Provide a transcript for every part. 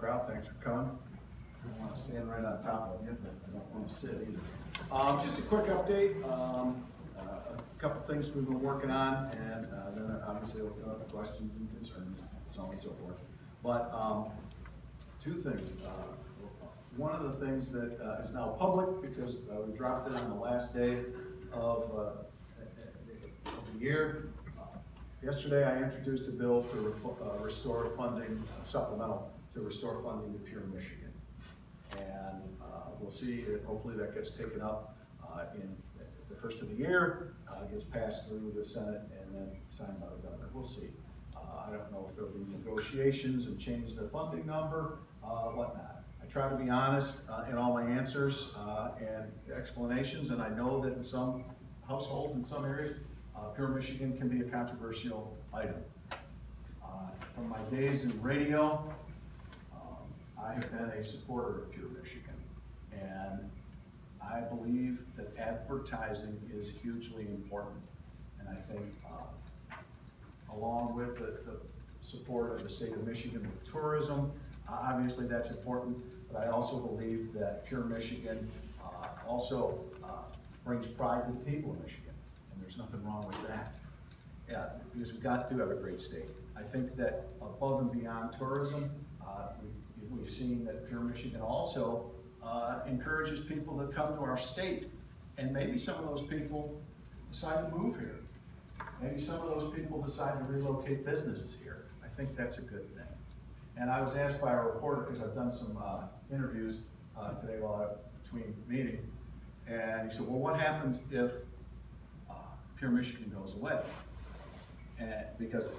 crowd. Thanks for coming. I don't want to stand right on top of you, but I don't want to sit either. Just a quick update. A couple things we've been working on, and then obviously we'll go up to questions and concerns, so on and so forth. But two things. One of the things that is now public, because we dropped it on the last day of the year. Yesterday I introduced a bill to restore funding, supplemental, to restore funding to Pure Michigan. And we'll see, hopefully that gets taken up in the first of the year, gets passed through the Senate and then signed by the governor. We'll see. I don't know if there'll be negotiations and change the funding number, whatnot. I try to be honest in all my answers and explanations, and I know that in some households, in some areas, Pure Michigan can be a controversial item. From my days in radio, I have been a supporter of Pure Michigan, and I believe that advertising is hugely important. And I think along with the support of the state of Michigan with tourism, obviously that's important, but I also believe that Pure Michigan also brings pride to the people of Michigan, and there's nothing wrong with that. Yeah, because we've got to have a great state. I think that above and beyond tourism, we've seen that Pure Michigan also encourages people to come to our state, and maybe some of those people decide to move here. Maybe some of those people decide to relocate businesses here. I think that's a good thing. And I was asked by a reporter, because I've done some interviews today between meetings, and he said, well, what happens if Pure Michigan goes away? And because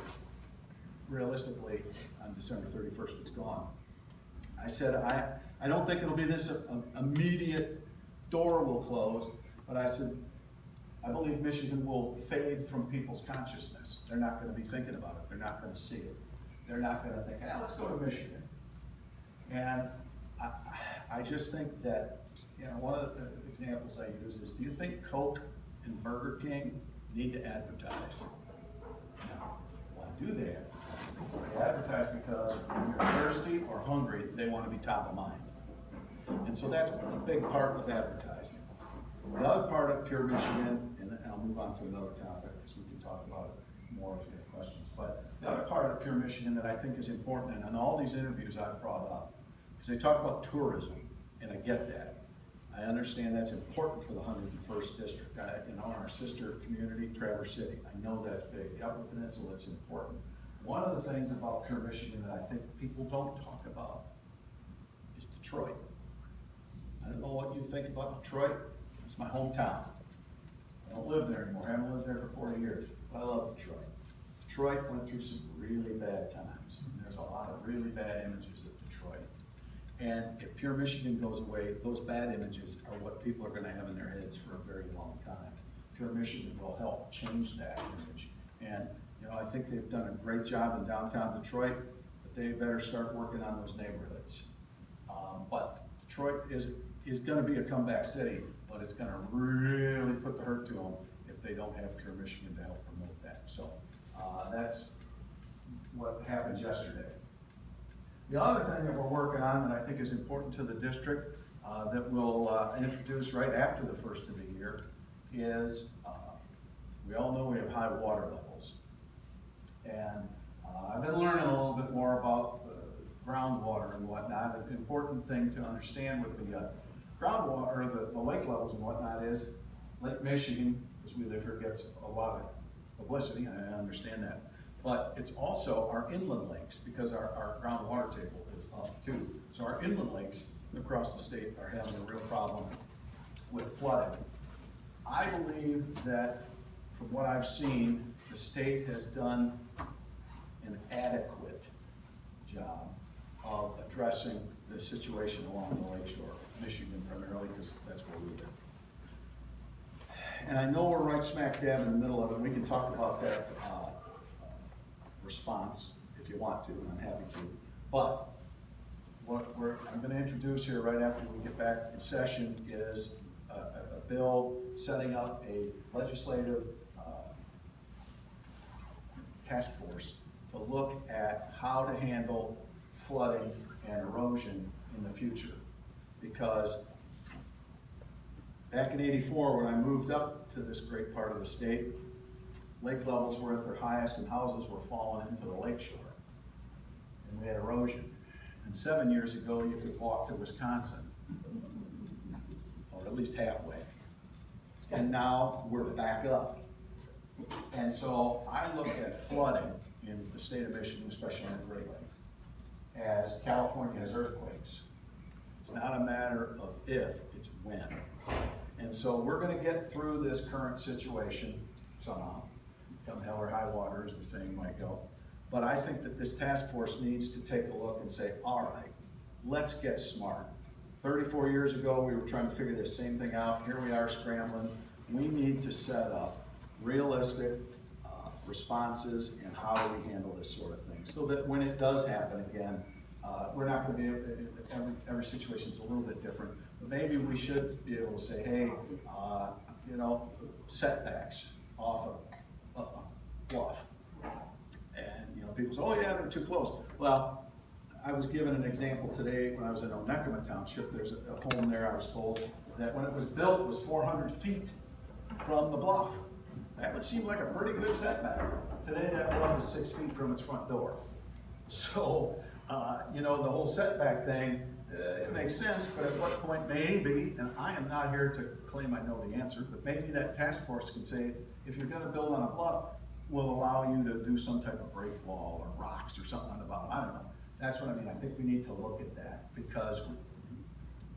realistically, on December 31st, it's gone. I said, I don't think it'll be this immediate door will close, but I said, I believe Michigan will fade from people's consciousness. They're not going to be thinking about it. They're not going to see it. They're not going to think, hey, let's go to Michigan. And I just think that, one of the examples I use is, do you think Coke and Burger King need to advertise? No. Why do they advertise? They advertise because when you're thirsty or hungry, they want to be top of mind. And so that's a big part of advertising. The other part of Pure Michigan, and I'll move on to another topic because we can talk about it more if you have questions, but the other part of Pure Michigan that I think is important, and in all these interviews I've brought up, because they talk about tourism, and I get that. I understand that's important for the 101st District. Our sister community, Traverse City, I know that's big. The Upper Peninsula, it's important. One of the things about Pure Michigan that I think people don't talk about is Detroit. I don't know what you think about Detroit. It's my hometown. I don't live there anymore. I haven't lived there for 40 years, but I love Detroit. Detroit went through some really bad times. There's a lot of really bad images of Detroit. And if Pure Michigan goes away, those bad images are what people are going to have in their heads for a very long time. Pure Michigan will help change that image. And I think they've done a great job in downtown Detroit, but they better start working on those neighborhoods. But Detroit is going to be a comeback city, but it's going to really put the hurt to them if they don't have Pure Michigan to help promote that. So that's what happened yesterday. The other thing that we're working on that I think is important to the district that we'll introduce right after the first of the year is we all know we have high water levels. And I've been learning a little bit more about groundwater and whatnot. An important thing to understand with the groundwater, or the lake levels and whatnot, is Lake Michigan, because we live here, gets a lot of publicity, and I understand that. But it's also our inland lakes, because our groundwater table is up too. So our inland lakes across the state are having a real problem with flooding. I believe that from what I've seen, the state has done an adequate job of addressing the situation along the lakeshore, Michigan primarily, because that's where we live. And I know we're right smack dab in the middle of it. We can talk about that response if you want to, and I'm happy to. But what I'm going to introduce here right after we get back in session is a bill setting up a legislative task force to look at how to handle flooding and erosion in the future. Because back in '84, when I moved up to this great part of the state, lake levels were at their highest and houses were falling into the lake shore. And we had erosion. And 7 years ago, you could walk to Wisconsin, or at least halfway. And now we're back up. And so I look at flooding in the state of Michigan, especially on the Great Lake, as California has earthquakes. It's not a matter of if, it's when. And so we're gonna get through this current situation somehow. Come hell or high water, as the saying might go. But I think that this task force needs to take a look and say, all right, let's get smart. 34 years ago, we were trying to figure this same thing out. Here we are scrambling. We need to set up realistic responses and how do we handle this sort of thing. So that when it does happen again, we're not gonna be able to, every situation's a little bit different. But maybe we should be able to say, hey, you know, setbacks off a bluff. And, you know, people say, oh yeah, they're too close. Well, I was given an example today when I was in Onekama Township. There's a home there, I was told, that when it was built, it was 400 feet from the bluff. That would seem like a pretty good setback. Today, that bluff is 6 feet from its front door. So, you know, the whole setback thing, it makes sense, but at what point maybe, and I am not here to claim I know the answer, but maybe that task force can say, if you're gonna build on a bluff, we'll allow you to do some type of break wall or rocks or something on the bottom. I don't know. That's what I mean. I think we need to look at that because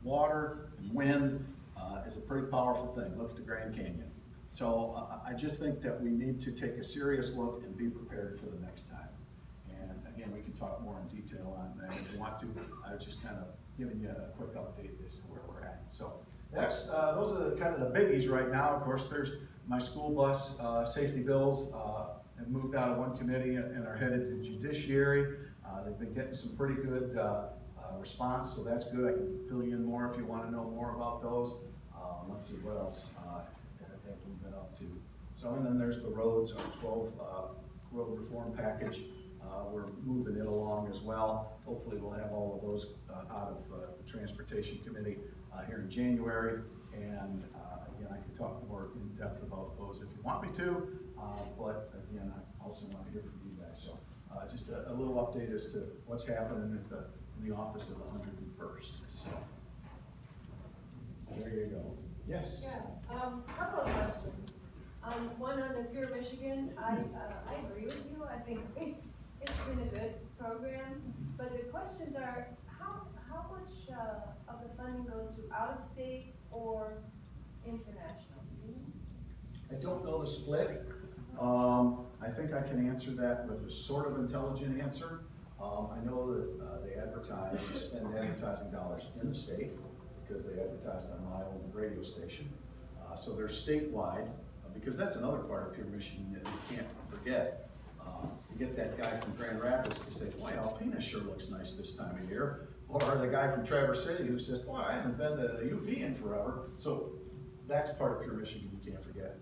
water and wind is a pretty powerful thing. Look at the Grand Canyon. So I just think that we need to take a serious look and be prepared for the next time. And again, we can talk more in detail on that if you want to. I was just kind of giving you a quick update as to where we're at. So that's those are kind of the biggies right now. Of course, there's my school bus safety bills have moved out of one committee and are headed to judiciary. They've been getting some pretty good response, so that's good. I can fill you in more if you want to know more about those. Let's see what else have we been up to. So, and then there's the roads, our 12 road reform package. We're moving it along as well. Hopefully we'll have all of those out of the Transportation Committee here in January. And again, I can talk more in depth about those if you want me to. But again, I also want to hear from you guys. So just a little update as to what's happening in the office of the 101st. So there you go. Yes? Yeah, couple of questions. One on the Pure Michigan, I agree with you. I think it's been a good program, but the questions are, how much of the funding goes to out-of-state or international? I don't know the split. I think I can answer that with a sort of intelligent answer. I know that they spend advertising dollars in the state because they advertised on my own radio station. So they're statewide, because that's another part of Pure Michigan that you can't forget. You get that guy from Grand Rapids to say, boy, Alpena sure looks nice this time of year. Or the guy from Traverse City who says, boy, I haven't been to the UP in forever. So that's part of Pure Michigan you can't forget.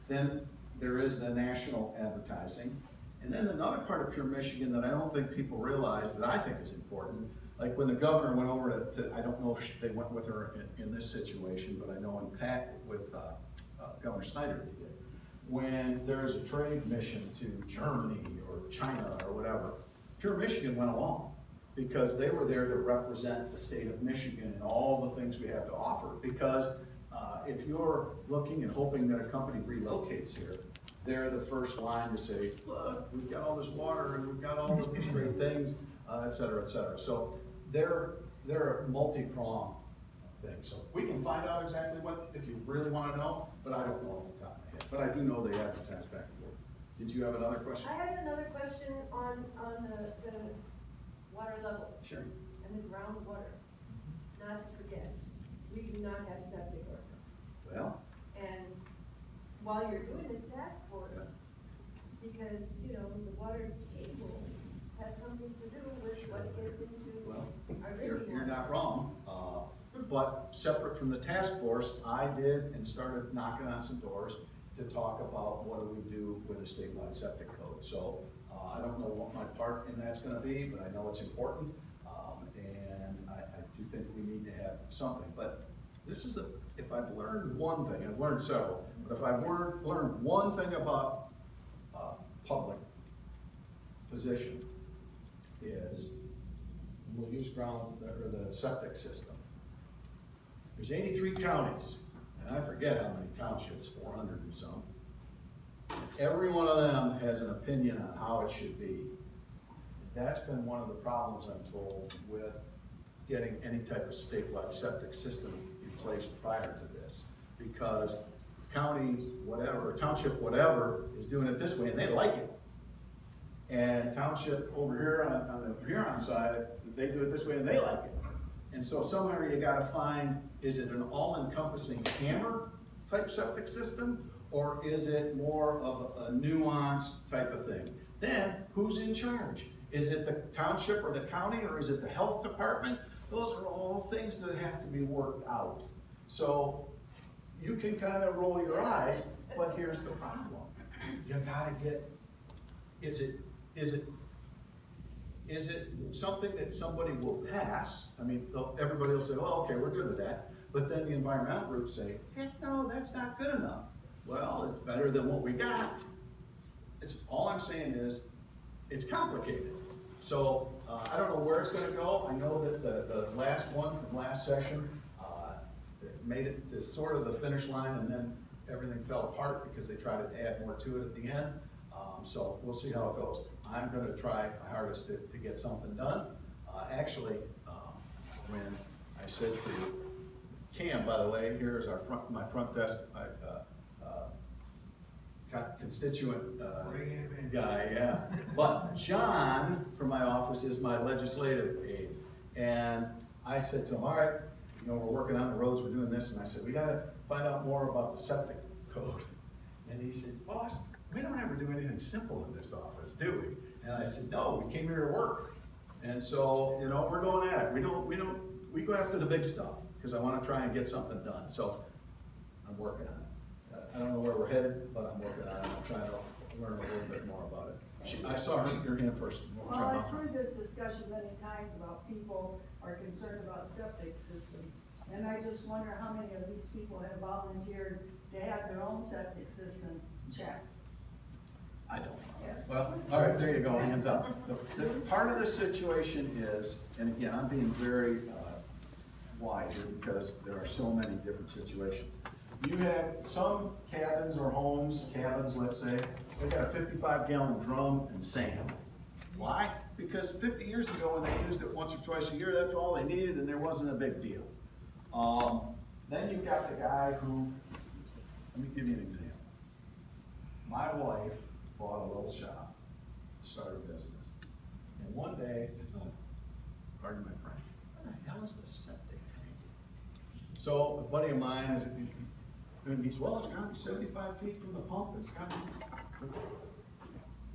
Then there is the national advertising. And then another part of Pure Michigan that I don't think people realize that I think is important, like when the governor went over to I don't know if they went with her in this situation, but I know in Pat with Governor Snyder they did. When there's a trade mission to Germany or China or whatever, Pure Michigan went along because they were there to represent the state of Michigan and all the things we have to offer. Because if you're looking and hoping that a company relocates here, they're the first line to say, look, we've got all this water and we've got all of these great things, et cetera, et cetera. So they're a multi-pronged thing. So we can find out exactly what, if you really want to know, but I don't know off the top of my head. But I do know they advertise back and forth. Did you have another question? I have another question on the water levels. Sure. And the groundwater. Not to forget, we do not have septic ordinance. Well. And while you're doing this task force, because, you know, the water table has something to do with what gets into our drinking water. You're not wrong. But separate from the task force, I did and started knocking on some doors to talk about what do we do with a statewide septic code. So I don't know what my part in that's gonna be, but I know it's important. And I do think we need to have something, but this is if I've learned one thing, I've learned several, but if I've learned one thing about, public position is, we'll use the septic system. There's 83 counties, and I forget how many townships, 400 and some. Every one of them has an opinion on how it should be. That's been one of the problems, I'm told, with getting any type of statewide septic system in place prior to this. Because county whatever, township whatever is doing it this way, and they like it. And township over here on the Huron side, they do it this way and they like it. And so somewhere you gotta find, is it an all-encompassing hammer type septic system? Or is it more of a nuanced type of thing? Then, who's in charge? Is it the township or the county, or is it the health department? Those are all things that have to be worked out. So, you can kind of roll your eyes, but here's the problem. You gotta get, is it something that somebody will pass? I mean, everybody will say, oh, okay, we're good with that. But then the environmental groups say, heck no, that's not good enough. Well, it's better than what we got. All I'm saying is, it's complicated. So, I don't know where it's gonna go. I know that the last one from last session, made it to sort of the finish line, and then everything fell apart because they tried to add more to it at the end. So we'll see how it goes. I'm gonna try my hardest to get something done. Actually, when I said to Cam, by the way, here's my front desk constituent guy, yeah. But John from my office is my legislative aide. And I said to him, all right, we're working on the roads, we're doing this, and I said, we gotta find out more about the septic code. And he said, boss, we don't ever do anything simple in this office, do we? And I said, no, we came here to work. And so, we're going at it. We go after the big stuff, because I wanna try and get something done. So, I'm working on it. I don't know where we're headed, but I'm working on it. I'm trying to learn a little bit more about it. I saw your hand first. Well, I've heard this discussion many times about people are concerned about septic systems. And I just wonder how many of these people have volunteered to have their own septic system checked. I don't know. Well, all right, there you go, hands up. The part of the situation is, and again, I'm being very wide here because there are so many different situations. You have some cabins or homes, let's say, they got a 55-gallon drum and sand. Why? Because 50 years ago when they used it once or twice a year, that's all they needed and there wasn't a big deal. Then you've got the guy who, let me give you an example. My wife bought a little shop, started a business. And one day, I thought, pardon my French, what the hell is the septic tank? So a buddy of mine is, and he's, well, it's got to be 75 feet from the pump. It's got to be.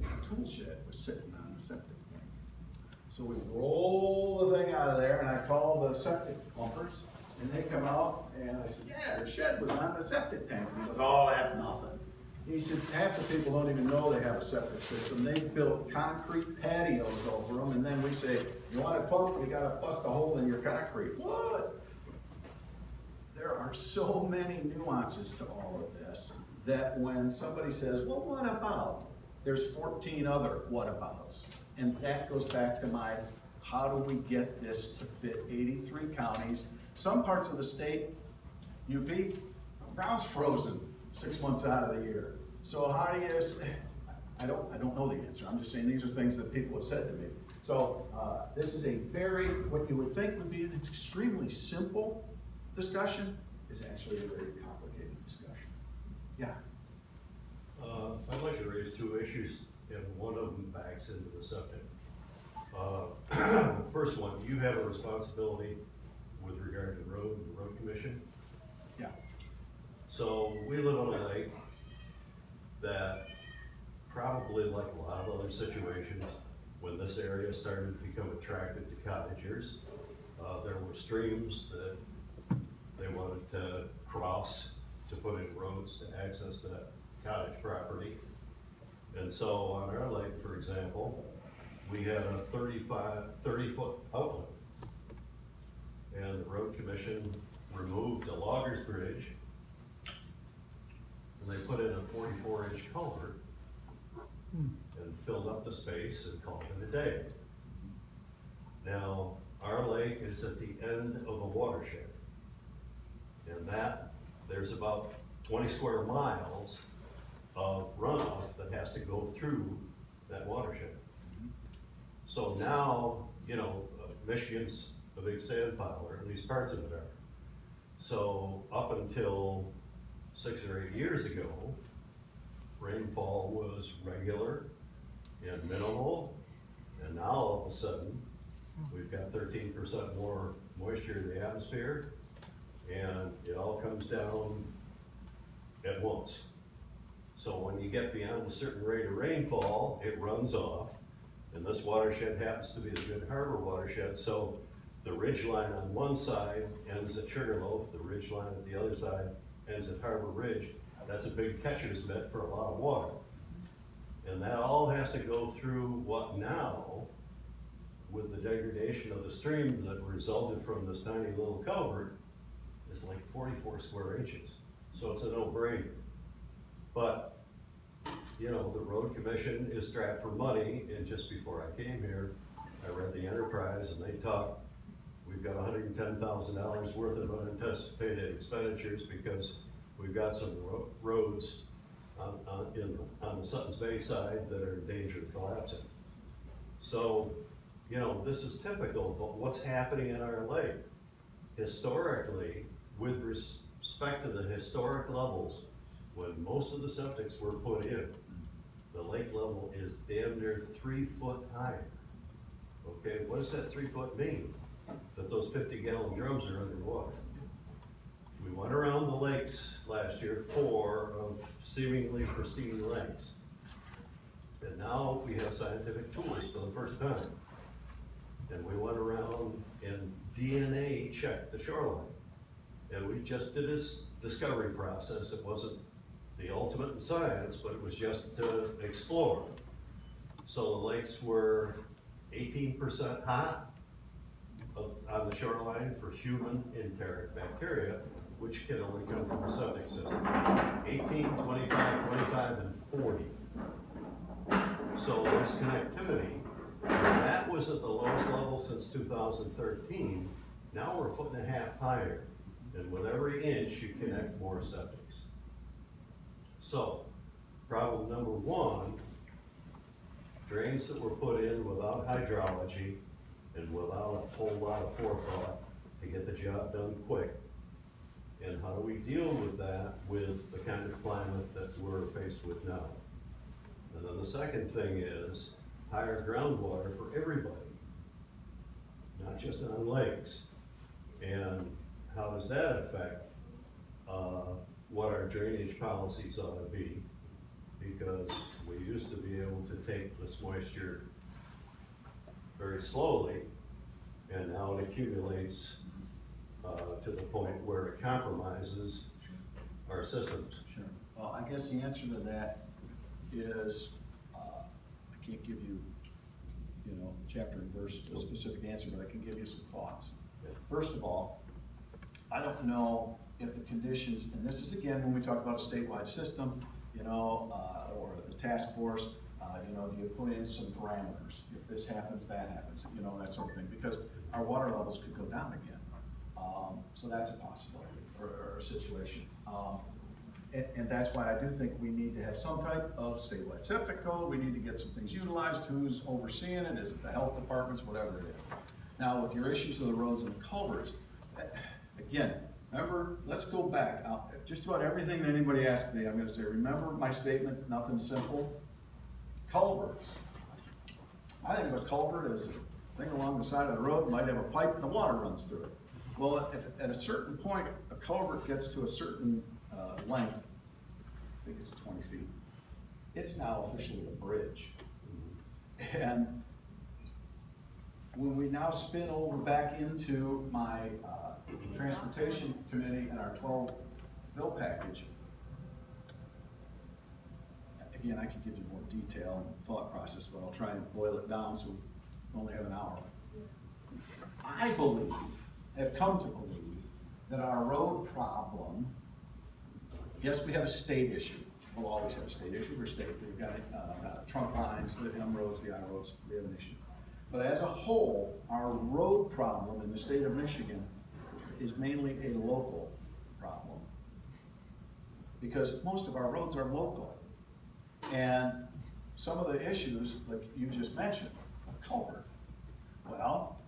The tool shed was sitting on the septic tank. So we roll the thing out of there, and I call the septic pumpers, and they come out, and I said, yeah, the shed was on the septic tank. And he goes, oh, that's nothing. He said, half the people don't even know they have a septic system. They built concrete patios over them, and then we say, you want it pumped? You got to bust a hole in your concrete. What? There are so many nuances to all of this that when somebody says, well, what about? There's 14 other what abouts. And that goes back to my, how do we get this to fit 83 counties? Some parts of the state, UP, ground's frozen 6 months out of the year. So how do you, I don't know the answer. I'm just saying these are things that people have said to me. So this is a very, what you would think would be an extremely simple discussion is actually a very complicated discussion. Yeah. I'd like to raise two issues, and one of them backs into the septic. First one, you have a responsibility with regard to the road commission. Yeah. So we live on a lake that probably, like a lot of other situations, when this area started to become attractive to cottagers, there were streams that they wanted to cross to put in roads to access that cottage property. And so on our lake, for example, we had a 30-foot outlet. And the road commission removed a logger's bridge, and they put in a 44-inch culvert and filled up the space and called it a day. Now, our lake is at the end of a watershed. And there's about 20 square miles of runoff that has to go through that watershed. So now, Michigan's a big sand pile, or at least parts of it are. So up until 6 or 8 years ago, rainfall was regular and minimal, and now all of a sudden, we've got 13% more moisture in the atmosphere, and it all comes down at once. So when you get beyond a certain rate of rainfall, it runs off, and this watershed happens to be the Good Harbor watershed, so the ridge line on one side ends at Sugarloaf, the ridge line at the other side ends at Harbor Ridge. That's a big catcher's mitt for a lot of water. And that all has to go through what now, with the degradation of the stream that resulted from this tiny little culvert, is like 44 square inches. So it's a no-brainer. But, the road commission is strapped for money, and just before I came here, I read the Enterprise, and they talk, we've got $110,000 worth of unanticipated expenditures because we've got some roads on the Sutton's Bay side that are in danger of collapsing. So, this is typical, but what's happening in our lake? Historically, with respect to the historic levels, when most of the septics were put in, the lake level is damn near 3 foot higher. Okay, what does that 3 foot mean? That those 50-gallon drums are underwater. We went around the lakes last year, 4 of seemingly pristine lakes. And now we have scientific tools for the first time. And we went around and DNA checked the shoreline. And we just did this discovery process. It wasn't the ultimate in science, but it was just to explore. So the lakes were 18% hot on the shoreline for human enteric bacteria, which can only come from a septic system. 18, 25, 25, and 40. So there's connectivity. That was at the lowest level since 2013. Now we're 1.5 feet higher. And with every inch, you connect more septics. So, problem number 1, drains that were put in without hydrology and without a whole lot of forethought to get the job done quick. And how do we deal with that with the kind of climate that we're faced with now? And then the second thing is higher groundwater for everybody, not just on lakes. And how does that affect what our drainage policies ought to be? Because we used to be able to take this moisture very slowly, and now it accumulates to the point where it compromises our systems. Sure. Well, I guess the answer to that is, I can't give you, chapter and verse, a specific answer, but I can give you some thoughts. Yeah. First of all, I don't know if the conditions, and this is again when we talk about a statewide system, or the task force, do you put in some parameters? If this happens, that happens, that sort of thing, because our water levels could go down again. So that's a possibility or a situation. And that's why I do think we need to have some type of statewide septic code. We need to get some things utilized. Who's overseeing it? Is it the health departments, whatever it is? Now, with your issues of the roads and the culverts, again, remember, let's go back. Just about everything that anybody asks me, I'm going to say, remember my statement, nothing simple? Culverts. I think of a culvert as a thing along the side of the road, might have a pipe and the water runs through it. Well, if at a certain point, a culvert gets to a certain length, I think it's 20 feet, it's now officially a bridge. And when we now spin over back into my transportation committee and our 12 bill package, again, I could give you more detail and thought process, but I'll try and boil it down so we only have an hour. I believe, have come to believe, that our road problem, yes, we have a state issue. We'll always have a state issue. We're state. We've got trunk lines, the M roads, the I roads. We have an issue. But as a whole, our road problem in the state of Michigan is mainly a local problem, because most of our roads are local. And some of the issues, like you just mentioned, a culvert. Well,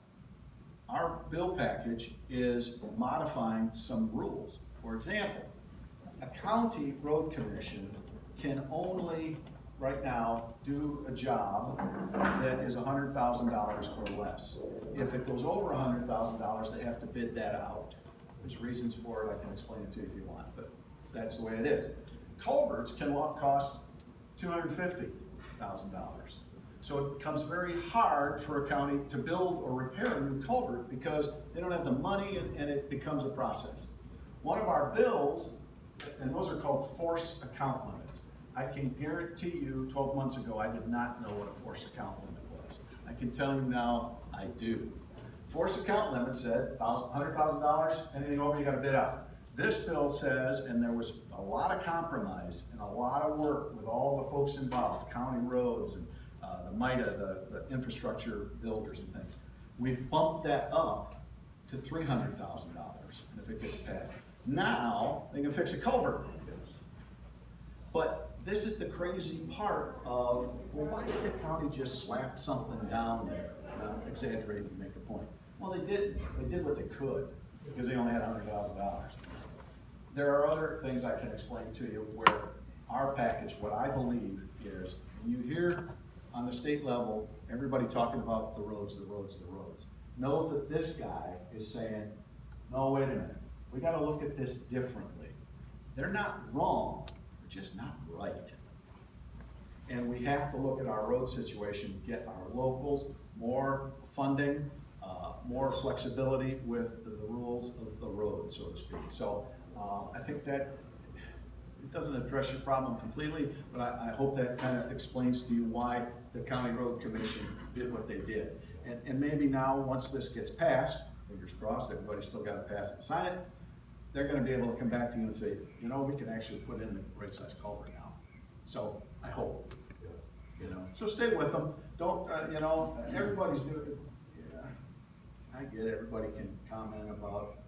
our bill package is modifying some rules. For example, a county road commission can only, right now, do a job that is $100,000 or less. If it goes over $100,000, they have to bid that out. There's reasons for it, I can explain it to you if you want, but that's the way it is. Culverts can cost $250,000. So it becomes very hard for a county to build or repair a new culvert because they don't have the money, and it becomes a process. One of our bills, and those are called force account limits. I can guarantee you 12 months ago, I did not know what a force account limit was. I can tell you now, I do. Force account limit said $100,000, anything over you gotta bid out. This bill says, and there was a lot of compromise and a lot of work with all the folks involved, county roads and the MITA, the infrastructure builders and things. We've bumped that up to $300,000, and if it gets passed. Now, they can fix a culvert. But this is the crazy part of, well, why did the county just slap something down there? I'm exaggerating to make a point. Well, they didn't. They did what they could, because they only had $100,000. There are other things I can explain to you where our package, what I believe is, when you hear on the state level, everybody talking about the roads, the roads, the roads. Know that this guy is saying, no, wait a minute. We gotta look at this differently. They're not wrong, they're just not right. And we have to look at our road situation, get our locals more funding, more flexibility with the rules of the road, so to speak. So I think that it doesn't address your problem completely, but I hope that kind of explains to you why the County Road Commission did what they did. And maybe now, once this gets passed, fingers crossed, everybody's still got to pass it and sign it, they're going to be able to come back to you and say, you know, we can actually put in the right size culvert now. So I hope, you know. So stay with them. Don't, you know, everybody's doing it. Yeah, I get it. Everybody can comment about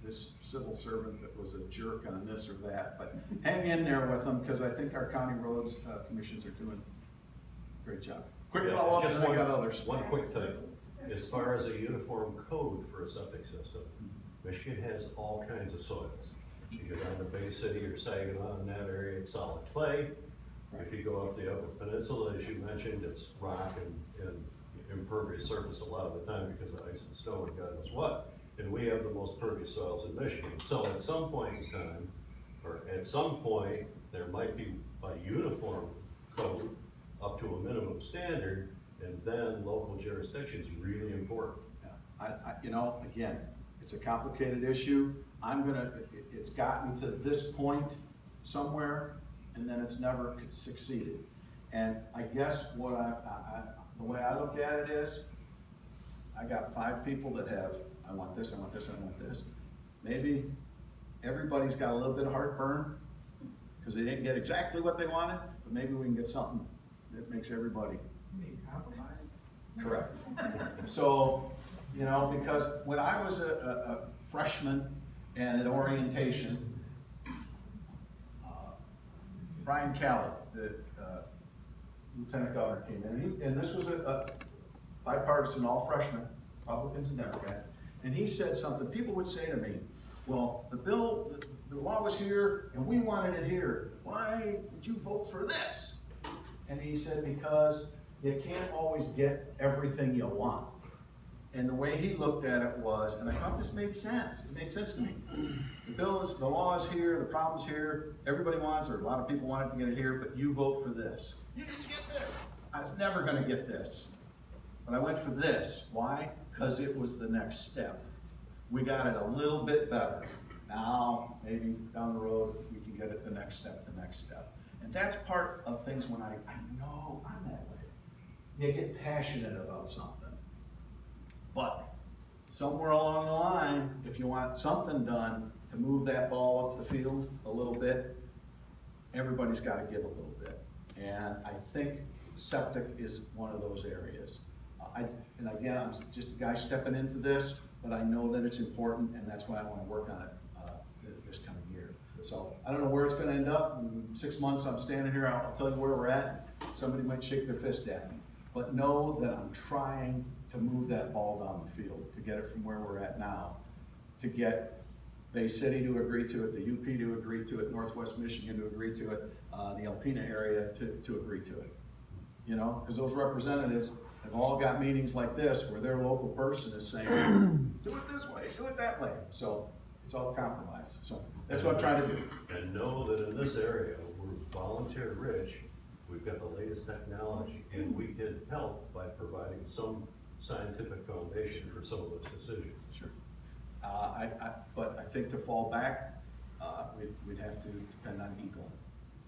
this civil servant that was a jerk on this or that, but hang in there with them, because I think our county roads commissions are doing a great job. Quick follow-up, and then I got others. One quick thing. As far as a uniform code for a septic system, Michigan has all kinds of soils. You go down to Bay City or Saginaw, in that area, it's solid clay. If you go up the Upper Peninsula, as you mentioned, it's rock and impervious surface a lot of the time because of ice and snow and God knows what. And we have the most pervious soils in Michigan. So at some point in time, or at some point, there might be a uniform code up to a minimum standard, and then local jurisdiction is really important. Yeah. You know, again, it's a complicated issue. It's gotten to this point somewhere, and then it's never succeeded. And I guess what the way I look at it is, I got 5 people that have, I want this, I want this, I want this. Maybe everybody's got a little bit of heartburn because they didn't get exactly what they wanted, but maybe we can get something that makes everybody. You mean compromise? Correct. So, you know, because when I was a freshman and at orientation, Brian Callett, the lieutenant governor, came in, and this was a bipartisan, all freshmen, Republicans and Democrats, and he said something. People would say to me, well, the law was here, and we wanted it here. Why did you vote for this? And he said, because you can't always get everything you want. And the way he looked at it was, and I thought this made sense. It made sense to me. The law is here, the problem's here, everybody wants, or a lot of people wanted to get it here, but you vote for this. You didn't get this. I was never gonna get this. But I went for this. Why? Because it was the next step. We got it a little bit better. Now, maybe down the road, we can get it the next step, the next step. And that's part of things when I know I'm that way. You get passionate about something. But somewhere along the line, if you want something done to move that ball up the field a little bit, everybody's gotta give a little bit. And I think septic is one of those areas. And again, I'm just a guy stepping into this, but I know that it's important, and that's why I wanna work on it this coming year. So I don't know where it's gonna end up. In 6 months, I'm standing here, I'll tell you where we're at. Somebody might shake their fist at me. But know that I'm trying to move that ball down the field, to get it from where we're at now, to get Bay City to agree to it, the UP to agree to it, Northwest Michigan to agree to it, the Alpena area to agree to it. You know, because those representatives have all got meetings like this where their local person is saying, do it this way, do it that way. So it's all compromise. So that's what I'm trying to do. And know that in this area, we're volunteer rich, we've got the latest technology, and we can help by providing some scientific foundation for some of those decisions. Sure. But I think to fall back, we'd have to depend on Eagle,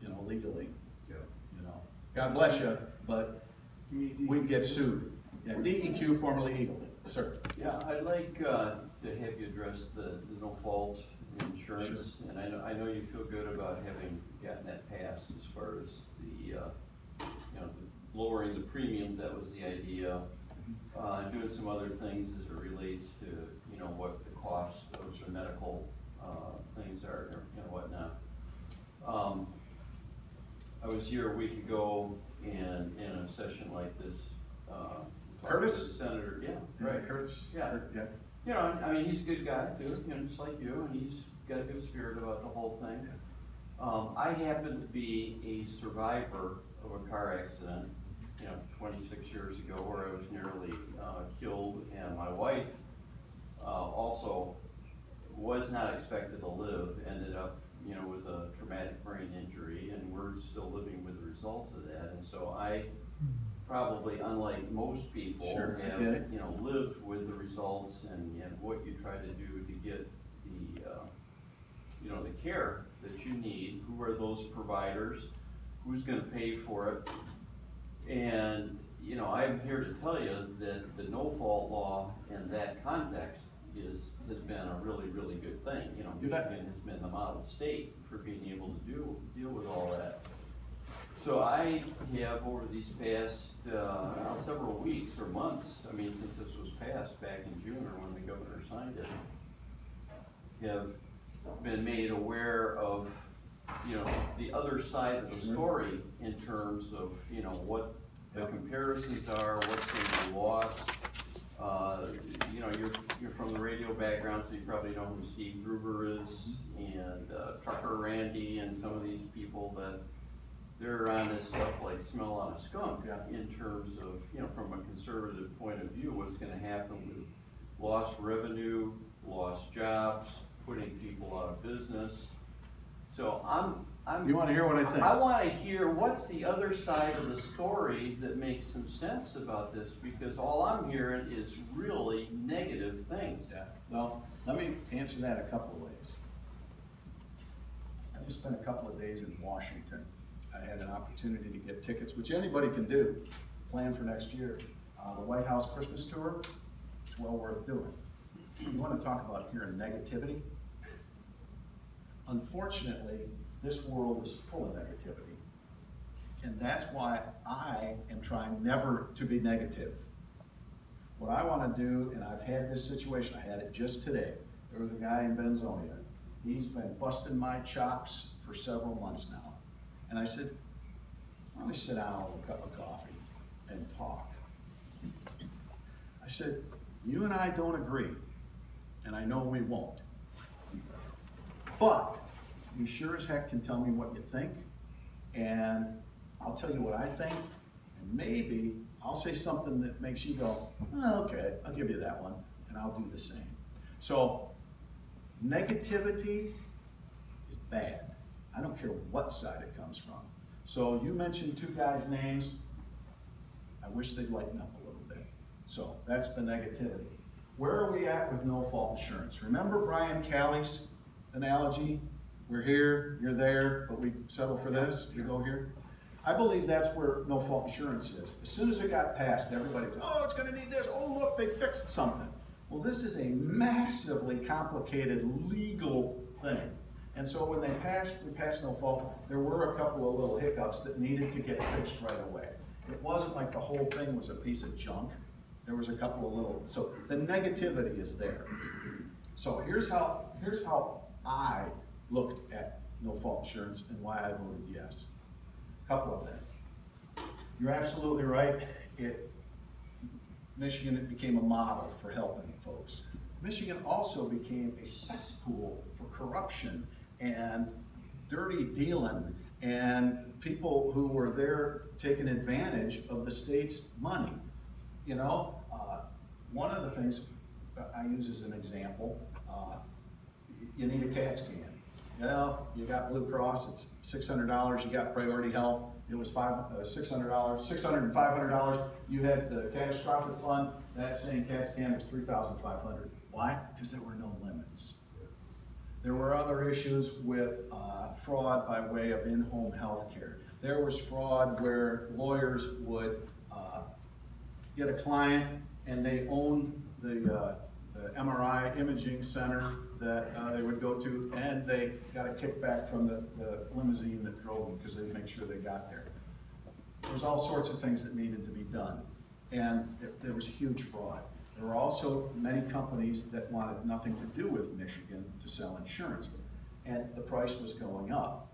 you know, legally. Yeah. You know, God bless you, but we'd get sued. Yeah, DEQ, formerly Eagle, sir. Yeah, I'd like to have you address the no-fault insurance. Sure. And I know you feel good about having gotten that passed as far as the, you know, lowering the premiums, that was the idea. Doing some other things as it relates to, you know, what the cost of the medical things are, and whatnot. I was here a week ago, and in a session like this, Curtis? the senator, yeah, right. Curtis? Yeah. Yeah. You know, I mean, he's a good guy too, you know, just like you, and he's got a good spirit about the whole thing. I happen to be a survivor of a car accident, you know, 26 years ago, where I was nearly killed, and my wife also was not expected to live, ended up, you know, with a traumatic brain injury, and we're still living with the results of that. And so I probably, unlike most people, Sure, I have, get it. you know, lived with the results and what you try to do to get the, you know, the care that you need. Who are those providers? Who's gonna pay for it? And, you know, I'm here to tell you that the no-fault law in that context has been a really, really good thing. You know, You bet. Michigan has been the model state for being able to deal with all that. So I have, over these past several weeks or months, I mean, since this was passed back in June or when the governor signed it, have been made aware of, you know, the other side of the story in terms of, you know, what the comparisons are, what's going to be lost. You know, you're from the radio background, so you probably know who Steve Gruber is, and Trucker Randy, and some of these people that they're on this stuff like smell on a skunk. Yeah. In terms of, you know, from a conservative point of view, what's going to happen with lost revenue, lost jobs, putting people out of business. So You wanna hear what I think? I want to hear what's the other side of the story that makes some sense about this, because all I'm hearing is really negative things. Yeah, well, let me answer that a couple of ways. I just spent a couple of days in Washington. I had an opportunity to get tickets, which anybody can do, plan for next year. The White House Christmas tour, it's well worth doing. You wanna talk about hearing negativity? Unfortunately, this world is full of negativity. And that's why I am trying never to be negative. What I wanna do, and I've had this situation, I had it just today. There was a guy in Benzonia. He's been busting my chops for several months now. And I said, why don't we sit down with a cup of coffee and talk? I said, you and I don't agree, and I know we won't. But you sure as heck can tell me what you think, and I'll tell you what I think, and maybe I'll say something that makes you go, oh, okay, I'll give you that one, and I'll do the same. So, negativity is bad. I don't care what side it comes from. So you mentioned two guys' names. I wish they'd lighten up a little bit. So that's the negativity. Where are we at with no-fault insurance? Remember Brian Calley's analogy we're here, you're there, but we settle for this, we go here. I believe that's where no-fault insurance is. As soon as it got passed, everybody goes, oh, it's gonna need this, oh, look, they fixed something. Well, this is a massively complicated legal thing. And so when we passed no fault, there were a couple of little hiccups that needed to get fixed right away. It wasn't like the whole thing was a piece of junk. There was a couple of little, so the negativity is there. So here's how I looked at no fault insurance and why I voted yes. Couple of things. You're absolutely right. Michigan became a model for helping folks. Michigan also became a cesspool for corruption and dirty dealing and people who were there taking advantage of the state's money. You know, one of the things I use as an example, you need a CAT scan. Well, you got Blue Cross, it's $600. You got Priority Health, it was $600, $600 and $500. You had the catastrophic fund, that same CAT scan was $3,500. Why? Because there were no limits. There were other issues with fraud by way of in-home health care. There was fraud where lawyers would get a client and they owned the MRI imaging center that they would go to, and they got a kickback from the limousine that drove them because they'd make sure they got there. There's all sorts of things that needed to be done, and there was huge fraud. There were also many companies that wanted nothing to do with Michigan to sell insurance, and the price was going up.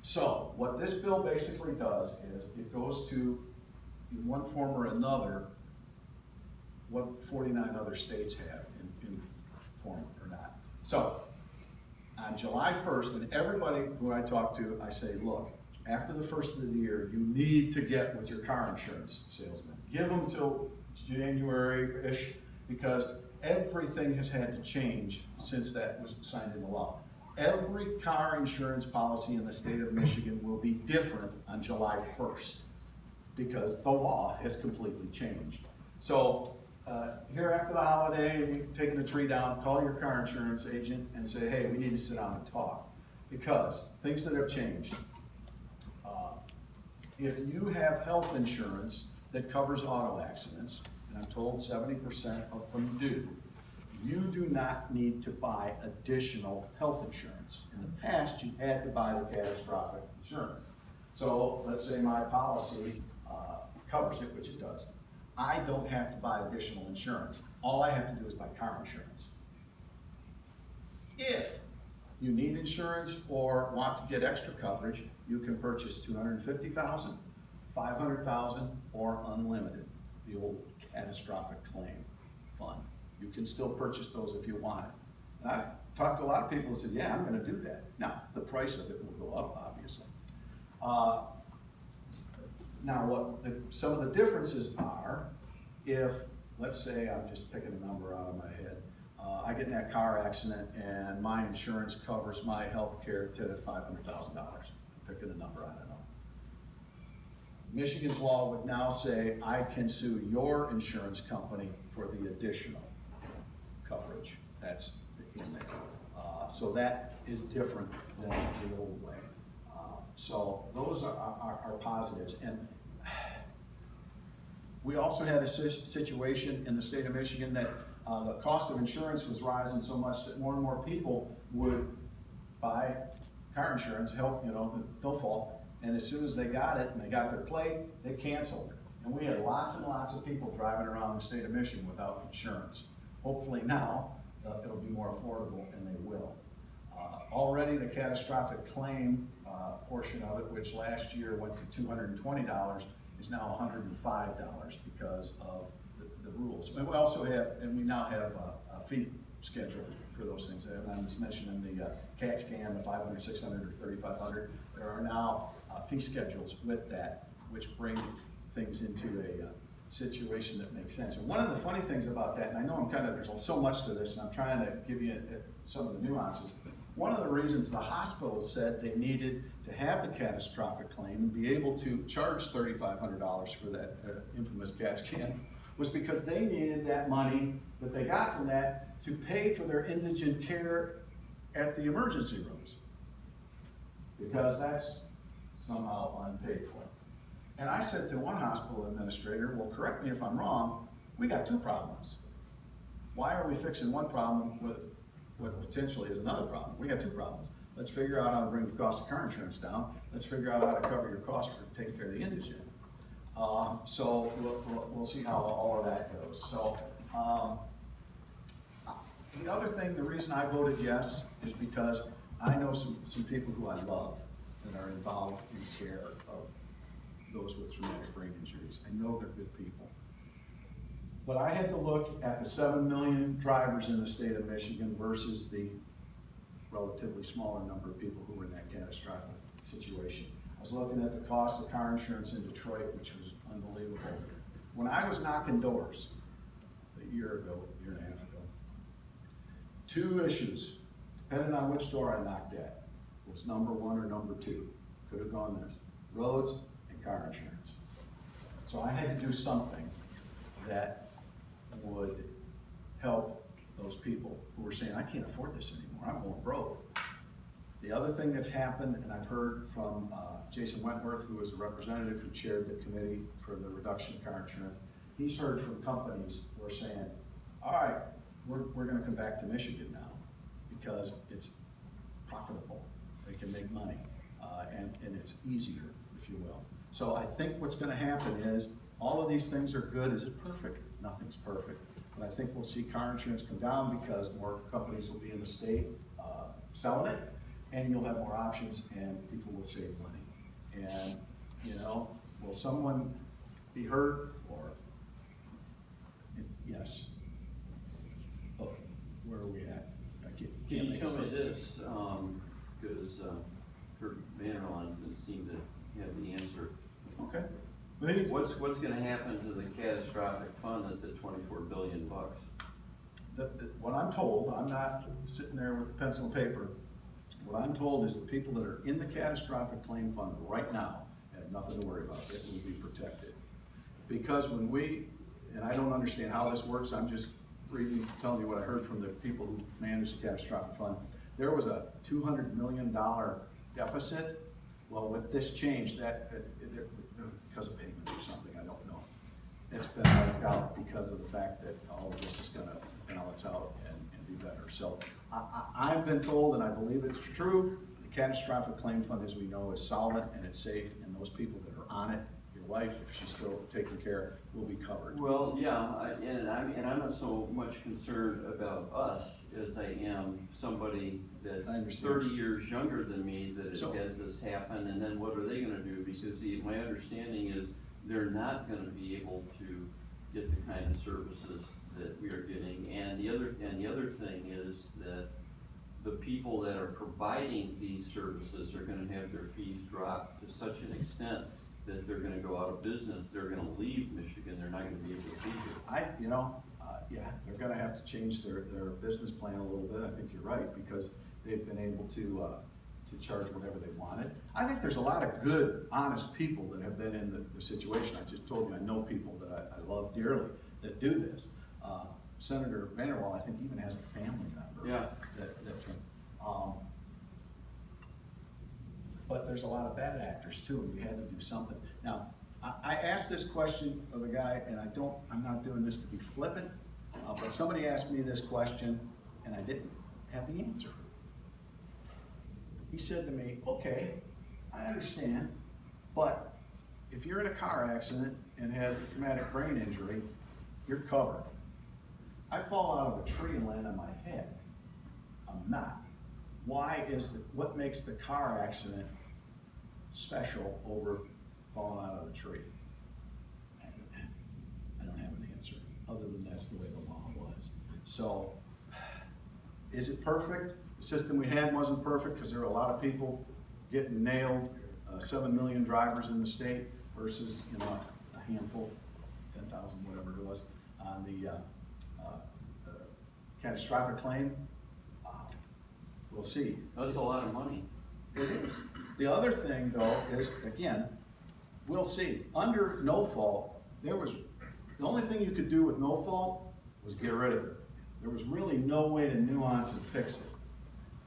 So what this bill basically does is it goes to, in one form or another, what 49 other states have in form or not. So on July 1st, and everybody who I talk to, I say, look, after the first of the year, you need to get with your car insurance salesman. Give them till January-ish, because everything has had to change since that was signed into law. Every car insurance policy in the state of Michigan will be different on July 1st, because the law has completely changed. So here after the holiday, you're taking the tree down, call your car insurance agent and say, hey, we need to sit down and talk. Because things that have changed. If you have health insurance that covers auto accidents, and I'm told 70% of them do, you do not need to buy additional health insurance. In the past, you had to buy the catastrophic insurance. So let's say my policy covers it, which it does. I don't have to buy additional insurance. All I have to do is buy car insurance. If you need insurance or want to get extra coverage, you can purchase $250,000, $500,000, or unlimited, the old catastrophic claim fund. You can still purchase those if you want it. And I've talked to a lot of people who said, yeah, I'm going to do that. Now, the price of it will go up, obviously. Now, what some of the differences are, if, let's say, I'm just picking a number out of my head, I get in that car accident and my insurance covers my health care to $500,000. Picking a number, I don't know. Michigan's law would now say I can sue your insurance company for the additional coverage that's in there. So that is different than the old way. So those are positives. And we also had a situation in the state of Michigan that the cost of insurance was rising so much that more and more people would buy car insurance, health, no fault, and as soon as they got it and they got their plate, they canceled it. And we had lots and lots of people driving around the state of Michigan without insurance. Hopefully now it'll be more affordable, and they will. Already the catastrophic claim portion of it, which last year went to $220, is now $105 because of the rules. And we also have, and we now have a fee schedule for those things. And I was mentioning the CAT scan, the 500, 600, or 3,500. There are now fee schedules with that, which bring things into a situation that makes sense. And one of the funny things about that, and I know there's so much to this, and I'm trying to give you some of the nuances. One of the reasons the hospital said they needed to have the catastrophic claim and be able to charge $3,500 for that infamous CAT scan was because they needed that money that they got from that to pay for their indigent care at the emergency rooms. because that's somehow unpaid for. And I said to one hospital administrator, well, correct me if I'm wrong, we got two problems. Why are we fixing one problem with what potentially is another problem? We got two problems. Let's figure out how to bring the cost of car insurance down. Let's figure out how to cover your costs for taking care of the indigent. So we'll see how all of that goes. So the other thing, the reason I voted yes is because I know some people who I love that are involved in care of those with traumatic brain injuries. I know they're good people. But I had to look at the 7 million drivers in the state of Michigan versus the relatively smaller number of people who were in that catastrophic situation. I was looking at the cost of car insurance in Detroit, which was unbelievable. When I was knocking doors a year and a half ago, two issues, depending on which door I knocked at, was number one or number two. Could have gone this: roads and car insurance. So I had to do something that would help those people who were saying, I can't afford this anymore, I'm going broke. The other thing that's happened, and I've heard from Jason Wentworth, who was a representative who chaired the committee for the reduction of car insurance, he's heard from companies who are saying, all right, we're gonna come back to Michigan now because it's profitable, they can make money, and it's easier, if you will. So I think what's gonna happen is, all of these things are good. Is it perfect? Nothing's perfect. But I think we'll see car insurance come down because more companies will be in the state selling it, and you'll have more options and people will save money. And, you know, will someone be hurt or, yes. Oh, where are we at? Can you tell me this, because Kurt Vanderline didn't seem to have the answer. Okay. What's gonna happen to the catastrophic fund at the 24 billion bucks? What I'm told, I'm not sitting there with pencil and paper, what I'm told is the people that are in the catastrophic claim fund right now have nothing to worry about. It will be protected. Because when we, and I don't understand how this works, I'm just telling you what I heard from the people who manage the catastrophic fund. There was a $200 million deficit. Well, with this change, because of payment or something, I don't know. It's been wiped out because of the fact that all of this is gonna balance out and be better. So I've been told, and I believe it's true, the catastrophic claim fund, as we know, is solvent and it's safe, and those people that are on it, your wife, if she's still taken care, will be covered. Well, yeah, and I'm not so much concerned about us as I am somebody that's 30 years younger than me that has this happen, and then what are they gonna do? Because my understanding is they're not gonna be able to get the kind of services that we are getting. And the other thing is that the people that are providing these services are gonna have their fees dropped to such an extent that they're gonna go out of business, they're gonna leave Michigan, they're not gonna be able to be here. Yeah, they're gonna have to change their business plan a little bit. I think you're right, because they've been able to charge whatever they wanted. I think there's a lot of good, honest people that have been in the situation. I just told you, I know people that I love dearly that do this. Senator Vanderwall, I think, even has a family member. Yeah. But there's a lot of bad actors too, and we had to do something. Now, I asked this question of a guy, and I'm not doing this to be flippant, but somebody asked me this question, and I didn't have the answer. He said to me, okay, I understand, but if you're in a car accident and have a traumatic brain injury, you're covered. I fall out of a tree and land on my head. I'm not. What makes the car accident special over falling out of the tree? I don't have an answer, other than that's the way the law was. So, is it perfect? The system we had wasn't perfect because there were a lot of people getting nailed, 7 million drivers in the state versus, a handful, 10,000, whatever it was, on the catastrophic claim. We'll see. That's a lot of money. It is. The other thing, though, is, again, we'll see. Under no fault, the only thing you could do with no fault was get rid of it. There was really no way to nuance and fix it.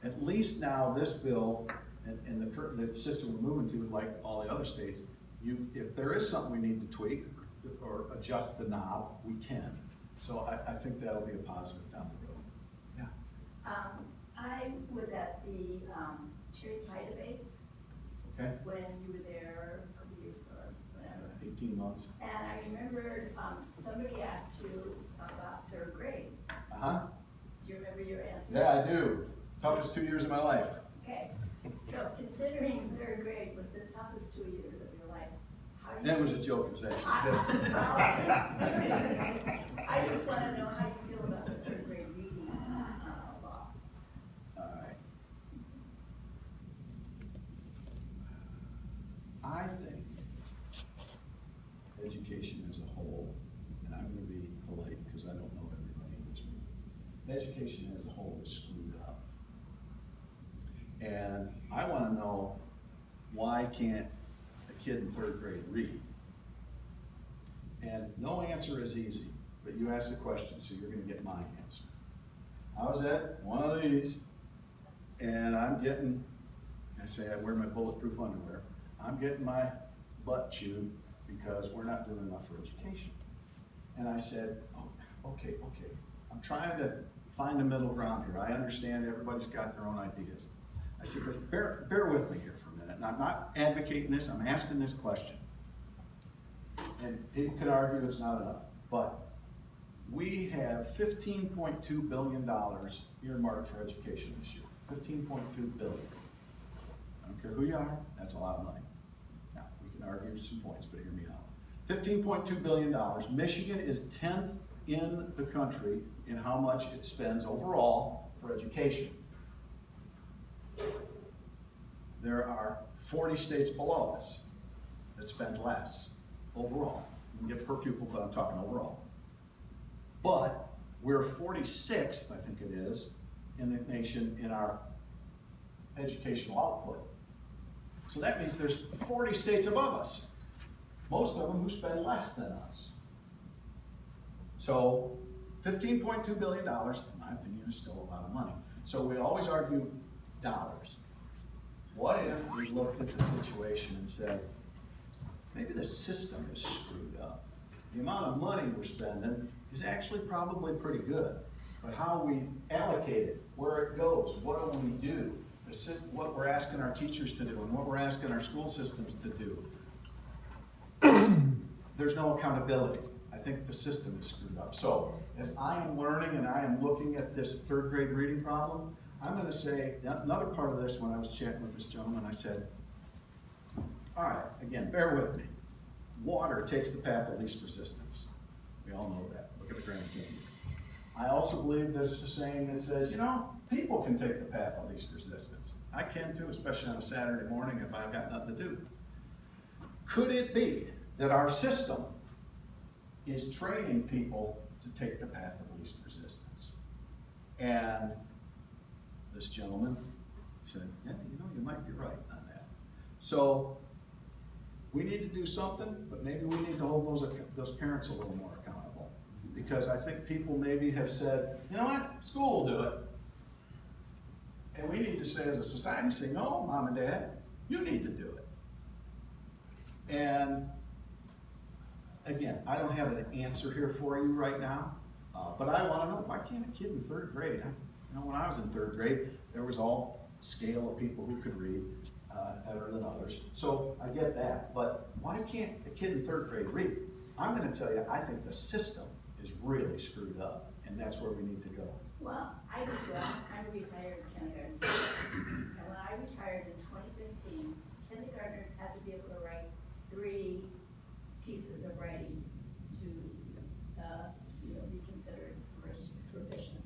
At least now this bill and the system we're moving to, like all the other states, if there is something we need to tweak or adjust the knob, we can. So I think that'll be a positive down the road. Yeah. I was at the cherry pie debates Okay. when you were there a couple years ago, or whatever. 18 months. And I remembered, somebody asked you about third grade. Uh-huh. Do you remember your answer? Yeah, I do. Toughest 2 years of my life. Okay, so considering third grade was the toughest 2 years of your life, how do you? That was a joke, it was actually. I just wanna know how you feel about the third grade reading, law. All right. I think education as a whole, and I'm gonna be polite because I don't know everybody in this room, education as a whole is screwed up. And I wanna know, why can't a kid in third grade read? And no answer is easy, but you asked the question, so you're gonna get my answer. I was at one of these, and I'm getting, I say I wear my bulletproof underwear, I'm getting my butt chewed because we're not doing enough for education. And I said, oh, okay, I'm trying to find a middle ground here. I understand everybody's got their own ideas. I said, but bear with me here for a minute. And I'm not advocating this, I'm asking this question. And people could argue it's not enough, but we have $15.2 billion earmarked for education this year. $15.2 billion. I don't care who you are, that's a lot of money. Now, we can argue some points, but hear me out. $15.2 billion. Michigan is 10th in the country in how much it spends overall for education. There are 40 states below us that spend less overall. You can get per pupil, but I'm talking overall. But we're 46th, I think it is, in the nation in our educational output. So that means there's 40 states above us, most of them who spend less than us. So $15.2 billion, in my opinion, is still a lot of money. So we always argue dollars. What if we looked at the situation and said, maybe the system is screwed up. The amount of money we're spending is actually probably pretty good, but how we allocate it, where it goes, what do we do, what we're asking our teachers to do and what we're asking our school systems to do, there's no accountability. I think the system is screwed up. So as I am learning and I am looking at this third grade reading problem, I'm going to say, another part of this when I was chatting with this gentleman, I said, all right, again, bear with me. Water takes the path of least resistance. We all know that. Look at the Grand Canyon. I also believe there's a saying that says, people can take the path of least resistance. I can too, especially on a Saturday morning if I've got nothing to do. Could it be that our system is training people to take the path of least resistance? And this gentleman said, yeah, you might be right on that. So we need to do something, but maybe we need to hold those parents a little more accountable. Because I think people maybe have said, you know what, school will do it. And we need to say as a society, say, no, mom and dad, you need to do it. And again, I don't have an answer here for you right now, but I want to know, why can't a kid in third grade? When I was in third grade, there was all scale of people who could read better than others. So I get that, but why can't a kid in third grade read? I'm going to tell you, I think the system is really screwed up, and that's where we need to go. Well, I do too. I'm a retired kindergarten teacher. And when I retired in 2015, kindergartners had to be able to write 3 pieces of writing to be considered proficient.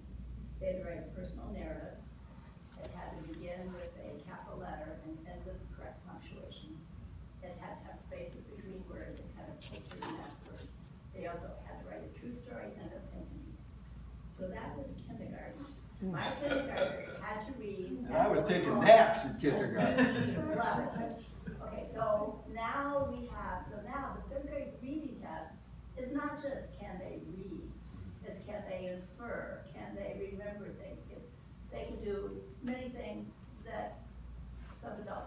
They had to write a personal narrative. It had to begin with a capital letter and end with the correct punctuation. It had to have spaces between words and kind of picture and that word. They also had to write a true story and a opinion piece. So that was kindergarten. My kindergartner had to read. And I was taking naps in kindergarten. Love it. Okay, so now the third grade reading test is not just can they read, it's can they infer, can they remember things. They can do many things that some adults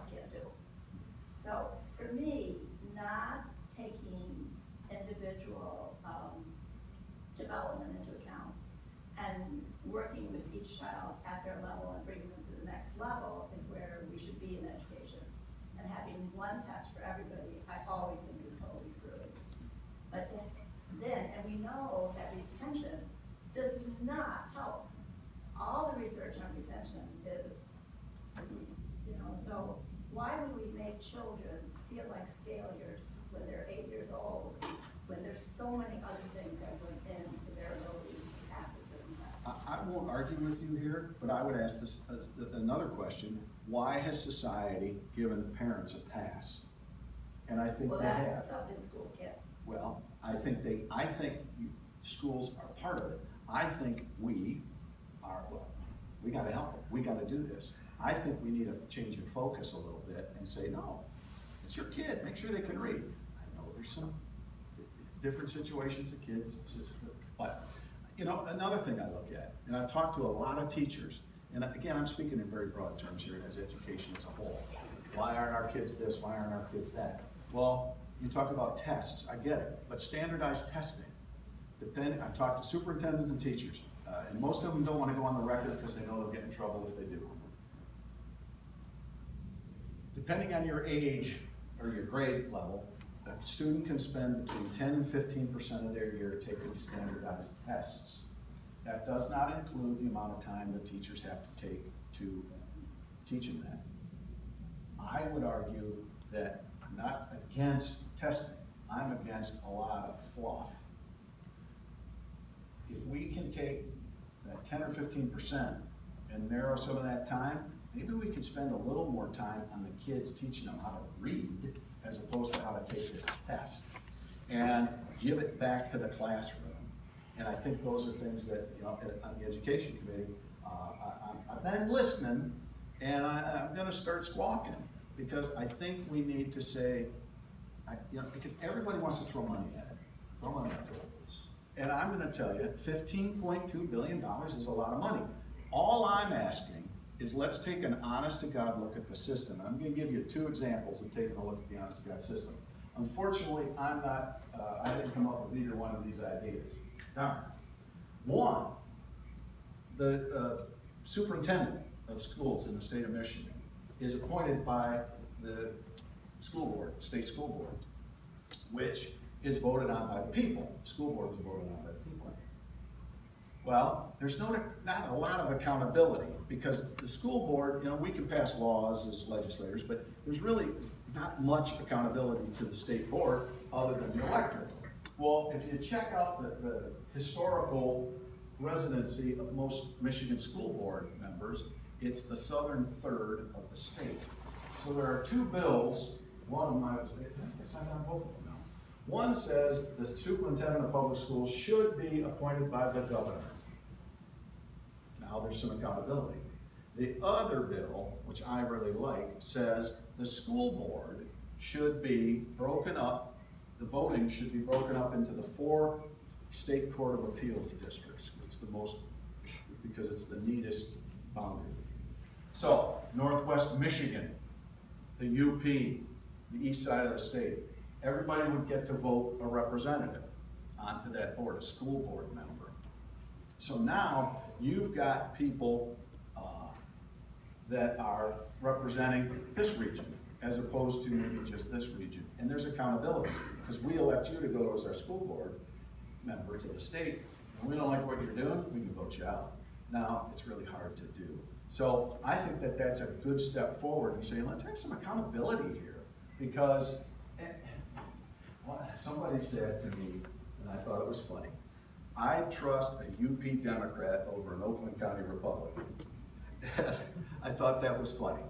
each child at their level and bringing them to the next level is where we should be in education. And having one test for everybody, I always think is totally screwy. But then, and we know that retention does not help. All the research on retention is, so why would we make children feel like failures when they're 8 years old, when there's so many other things that went into their ability to pass a certain test? I won't argue with you here, but I would ask this, another question. Why has society given parents a pass? And I think Well, they have. that's something schools get. Well, I think schools are part of it. I think we gotta help them. We gotta do this. I think we need to change your focus a little bit and say, no, it's your kid, make sure they can read. I know there's some different situations of kids, but, another thing I look at, and I've talked to a lot of teachers, and again, I'm speaking in very broad terms here as education as a whole. Why aren't our kids this, why aren't our kids that? Well, you talk about tests, I get it, but standardized testing, I've talked to superintendents and teachers, and most of them don't want to go on the record because they know they'll get in trouble if they do. Depending on your age or your grade level, a student can spend between 10 and 15% of their year taking standardized tests. That does not include the amount of time that teachers have to take to teach them that. I would argue that I'm not against testing. I'm against a lot of fluff. If we can take that 10 or 15% and narrow some of that time, maybe we could spend a little more time on the kids teaching them how to read as opposed to how to take this test and give it back to the classroom. And I think those are things that, on the education committee, I've been listening and I'm gonna start squawking because I think we need to say, because everybody wants to throw money at it, throw money at it. And I'm gonna tell you, $15.2 billion is a lot of money. All I'm asking is let's take an honest to God look at the system. I'm gonna give you 2 examples of taking a look at the honest to God system. Unfortunately, I didn't come up with either one of these ideas. Now, one, the superintendent of schools in the state of Michigan is appointed by the school board, state school board, which is voted on by the people. The school board is voted on by the people. Well, there's not a lot of accountability because the school board, we can pass laws as legislators, but there's really not much accountability to the state board other than the electorate. Well, if you check out the historical residency of most Michigan school board members, it's the southern third of the state. So there are 2 bills, one of them I guess I'm on both of them now. One says the superintendent of public schools should be appointed by the governor. Now there's some accountability. The other bill, which I really like, says the school board should be broken up, the voting should be broken up into the 4 state court of appeals districts. It's the most, because it's the neatest boundary. So, Northwest Michigan, the UP, the east side of the state, everybody would get to vote a representative onto that board, a school board member. So now you've got people that are representing this region as opposed to maybe just this region. And there's accountability because we elect you to go as our school board member to the state. And we don't like what you're doing, we can vote you out. Now, it's really hard to do. So I think that that's a good step forward and say, let's have some accountability here because somebody said to me, and I thought it was funny, I trust a UP Democrat over an Oakland County Republican. I thought that was funny.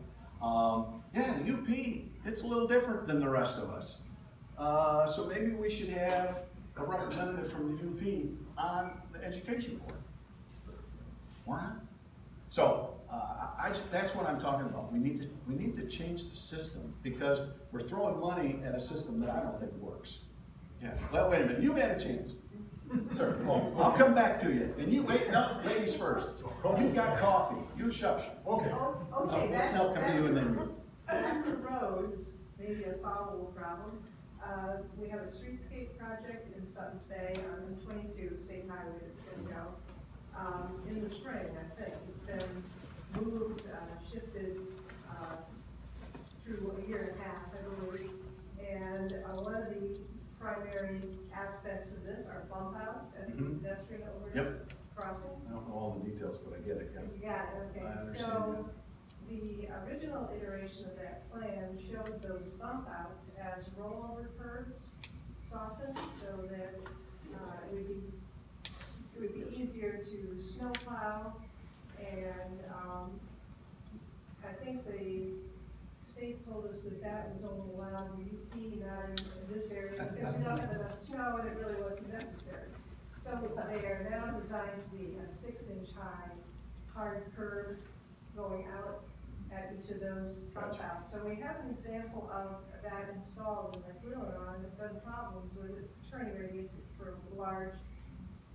Yeah, the UP, it's a little different than the rest of us. So maybe we should have a representative from the UP on the education board. Why not? So that's what I'm talking about. We need to change the system because we're throwing money at a system that I don't think works. Yeah. Well, wait a minute. You've had a chance. Sir, I'll come back to you. And you wait. No, ladies first. You got coffee. You shush. Okay. Okay, I'll come to you and then you. Back to roads, maybe a solvable problem. We have a streetscape project in Suttons Bay on 22 State Highway that's going to go in the spring, I think. aspects of this are bump outs at the Mhm. pedestrian overhead Yep. crossings. I don't know all the details, but I get it, yeah. You got it, okay. I understand So, the original iteration of that plan showed those bump outs as rollover curbs softened so that, it would be easier to snowplow. And, I think the state told us that that was only allowed in UP, not in this area, because we don't have enough snow and it really wasn't necessary. So they are now designed to be a 6-inch high hard curb going out at each of those bump outs. So we have an example of that installed in like Leelanau, and there's been problems with turning radius for large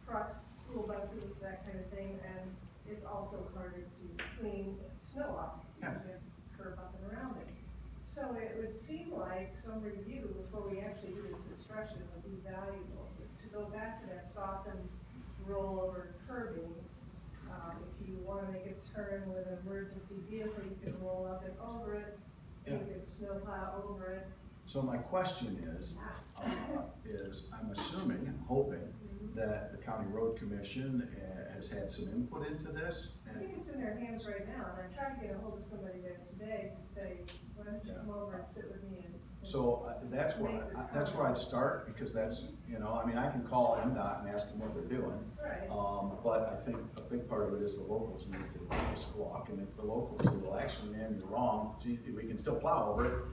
trucks, school buses, that kind of thing, and it's also harder to clean snow off. Yeah. You have to curb up and around it. So it would seem like some review before we actually do this construction would be valuable, to go back to that softened rollover curbing. If you wanna make a turn with an emergency vehicle, you can roll up and over it, you Yeah. can snowplow over it. So my question is I'm assuming, I'm hoping, that the county road commission has had some input into this. I think it's in their hands right now, and I'm trying to get a hold of somebody there today to say, why don't you come over and sit with me and. So that's where I'd start, because that's, I mean, I can call MDOT and ask them what they're doing. Right. But I think a big part of it is the locals need to squawk, and if the locals say, well, actually, man, you're wrong, we can still plow over it,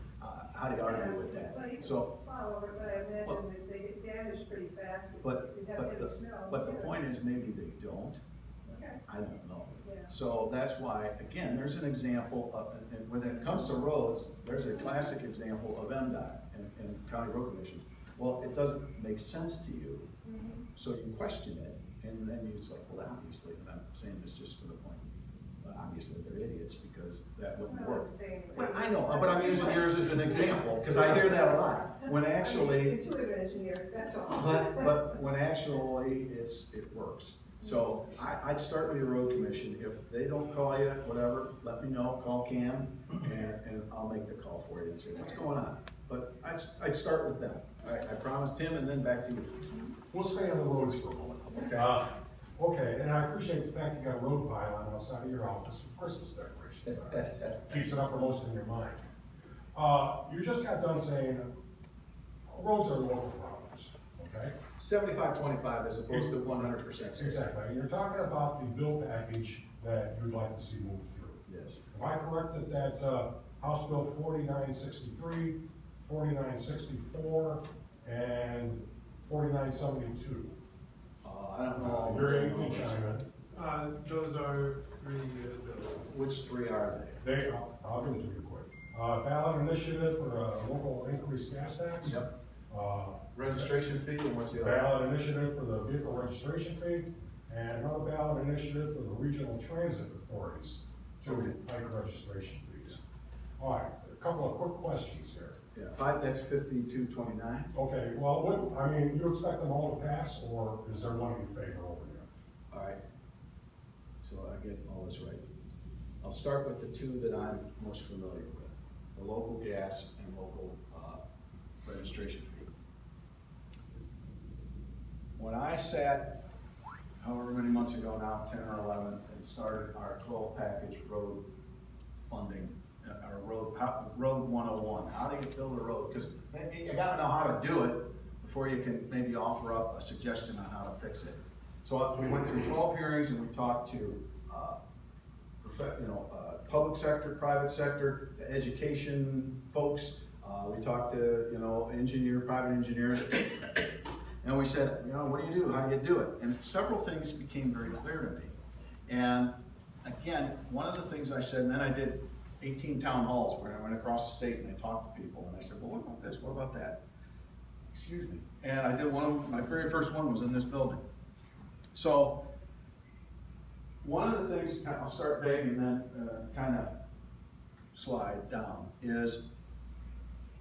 how do you argue with that? Well, you can So, plow over it, but I imagine that they get damaged pretty fast. if but, you have but heavy the, snow. but the Yeah. point is, maybe they don't, Okay, I don't know. yeah. So that's why, again, there's an example of, and when it comes to roads, there's a classic example of MDOT and county road commission. Well, it doesn't make sense to you, Mhm. so you question it, and then you're like, well, obviously, and I'm saying this just for the point, obviously, they're idiots, because that wouldn't Well, work. it's the same. Well, I know, but I'm using yours as an example, because I hear that a lot, when actually, Intuitive engineer, that's all. but when actually it works. So I'd start with your road commission. If they don't call you, whatever, let me know, call Cam, and I'll make the call for you and say, what's going on? But I'd start with them. I promised him, and then back to you. We'll stay on the roads for a moment. Okay. Okay, and I appreciate the fact you got a road pylon outside of your office with Christmas decorations on it. Keeps it uppermost in your mind. You just got done saying, roads are local problems, okay? 75-25 as opposed to 100%. Exactly, and you're talking about the bill package that you'd like to see moved through. Yes. Am I correct that that's, House Bill 4963, 4964, and 4972? I don't know. You're able to chime in. Those are really good bills. Which three are they? I'll give it to you quick. Ballot initiative for a local increased gas tax. Yep. Uh, Registration fee, and what's the other? Ballot initiative for the vehicle registration fee, and another ballot initiative for the regional transit authorities to hike registration fees. All right, a couple of quick questions here. Yeah, that's 5229. Okay, well, you expect them all to pass, or is there one you favor over the other? All right, so I get all this right. I'll start with the two that I'm most familiar with, the local gas and local registration fee. When I sat, however many months ago now, 10 or 11, and started our 12 package road funding, our road 101, how do you build a road? Because you gotta know how to do it before you can maybe offer up a suggestion on how to fix it. So we went through 12 hearings, and we talked to, public sector, private sector, education folks. We talked to, private engineers. And we said, what do you do? How do you do it? And several things became very clear to me. And again, one of the things I said, and then I did 18 town halls where I went across the state and I talked to people, and I said, well, what about this? What about that? Excuse me. And I did my very first one was in this building. So one of the things, I'll start big and then kind of slide down, is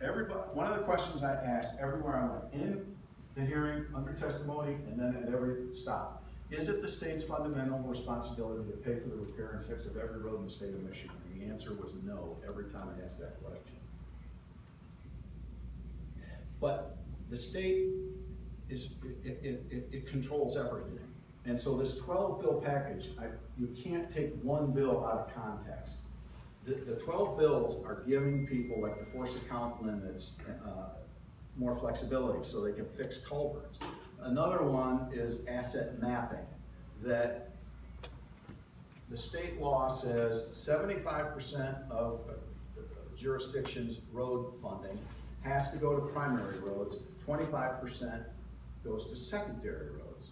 one of the questions I asked everywhere I went, in the hearing, under testimony, and then at every stop, is it the state's fundamental responsibility to pay for the repair and fix of every road in the state of Michigan? And the answer was no every time I asked that question. 'But the state, it controls everything. And so this 12 bill package, you can't take one bill out of context. The 12 bills are giving people, like the force account limits, more flexibility so they can fix culverts. Another one is asset mapping, that the state law says 75% of jurisdiction's road funding has to go to primary roads, 25% goes to secondary roads.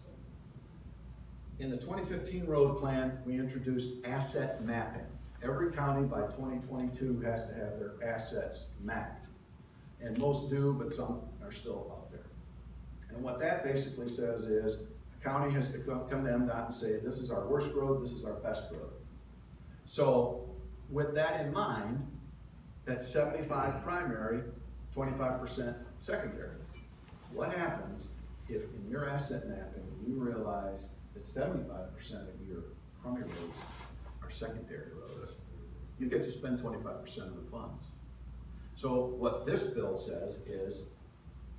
In the 2015 road plan, we introduced asset mapping. Every county by 2022 has to have their assets mapped. And most do, but some are still out there. And what that basically says is, a county has to come to MDOT and say, this is our worst road, this is our best road. So with that in mind, that's 75 primary, 25% secondary. What happens if in your asset mapping, you realize that 75% of your primary roads are secondary roads? You get to spend 25% of the funds. So what this bill says is,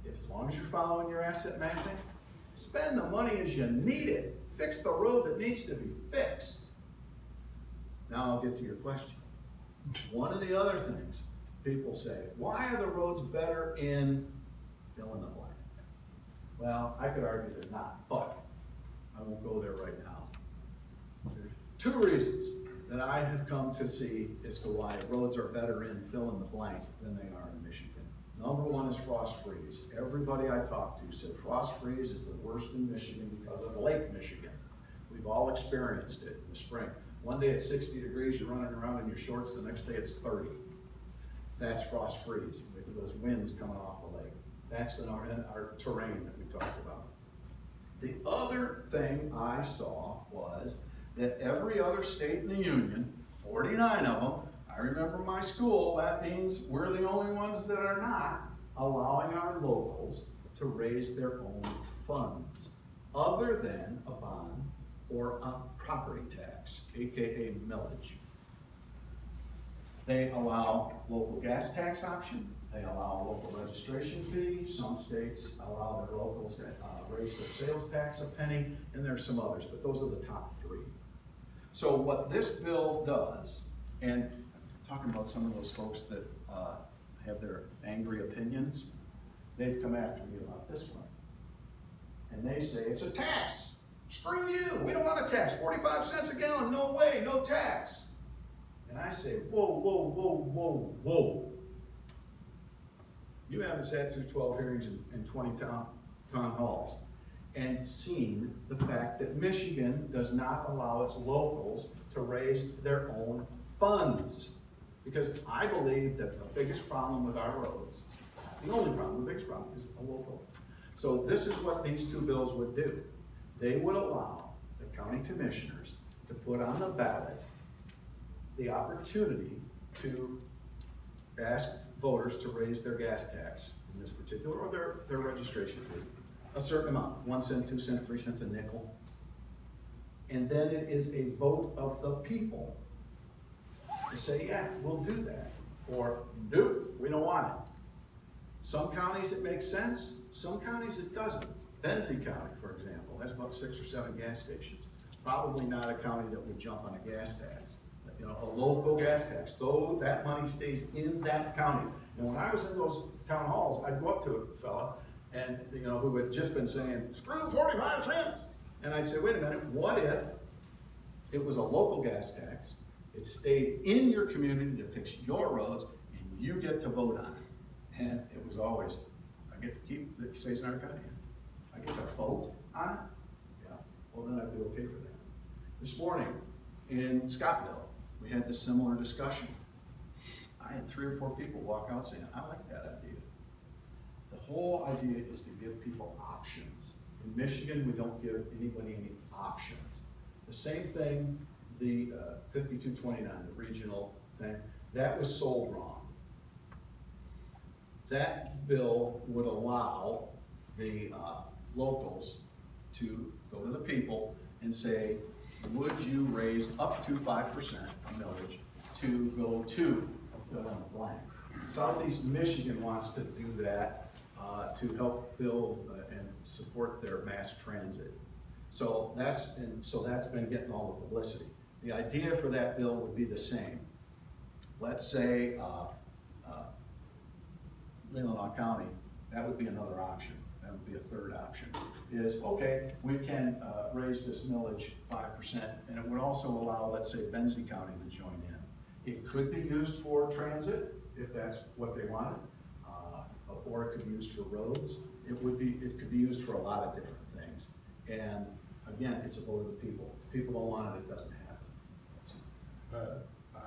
as long as you're following your asset mapping, spend the money as you need it. Fix the road that needs to be fixed. Now I'll get to your question. One of the other things people say, why are the roads better in fill in the blank? Well, I could argue they're not, but I won't go there right now. There's two reasons that I have come to see as to why roads are better in fill in the blank than they are in Michigan. Number one is frost freeze. Everybody I talked to said frost freeze is the worst in Michigan because of Lake Michigan. We've all experienced it in the spring. One day it's 60 degrees, you're running around in your shorts, the next day it's 30. That's frost freeze, with those winds coming off the lake. That's our terrain that we talked about. The other thing I saw was that every other state in the union, 49 of them, I remember my school, that means we're the only ones that are not allowing our locals to raise their own funds, other than a bond or a property tax, AKA millage. They allow local gas tax option, they allow local registration fee, some states allow their locals to raise their sales tax a penny, and there's some others, but those are the top three. So what this bill does, and talking about some of those folks that have their angry opinions, they've come after me about this one. And they say, it's a tax. Screw you, we don't want a tax. 45 cents a gallon, no way, no tax. And I say, whoa, whoa, whoa, whoa, whoa. You haven't sat through 12 hearings and 20 town halls and seen the fact that Michigan does not allow its locals to raise their own funds. Because I believe that the biggest problem with our roads, the only problem, the biggest problem, is a local. So this is what these two bills would do. They would allow the county commissioners to put on the ballot the opportunity to ask voters to raise their gas tax in this particular, or their registration fee, a certain amount, 1 cent, 2 cents, 3 cents, a nickel. And then it is a vote of the people to say, yeah, we'll do that. Or, nope, we don't want it. Some counties it makes sense, some counties it doesn't. Benzie County, for example, has about 6 or 7 gas stations. Probably not a county that would jump on a gas tax. You know, a local gas tax, though that money stays in that county. And when I was in those town halls, I'd go up to a fella and, you know, who had just been saying, screw 45 cents. And I'd say, wait a minute, what if it was a local gas tax, it stayed in your community to fix your roads, and you get to vote on it? And it was always, I get to keep, it stays in our county. I get to vote on it? Yeah, well then I'd be okay for that. This morning in Scottville, we had this similar discussion. I had 3 or 4 people walk out saying, I like that idea. The whole idea is to give people options. In Michigan, we don't give anybody any options. The same thing, the 5229, the regional thing, that was sold wrong. That bill would allow the locals to go to the people and say, would you raise up to 5% millage to go to fill in the blank? Southeast Michigan wants to do that to help build and support their mass transit. So that's been getting all the publicity. The idea for that bill would be the same. Let's say Leelanau County, that would be another option. That would be a third option. Is, okay, we can raise this millage 5%, and it would also allow, let's say, Benzie County to join in. It could be used for transit, if that's what they wanted, or it could be used for roads. It could be used for a lot of different things. And again, it's a vote of the people. If people don't want it, it doesn't happen.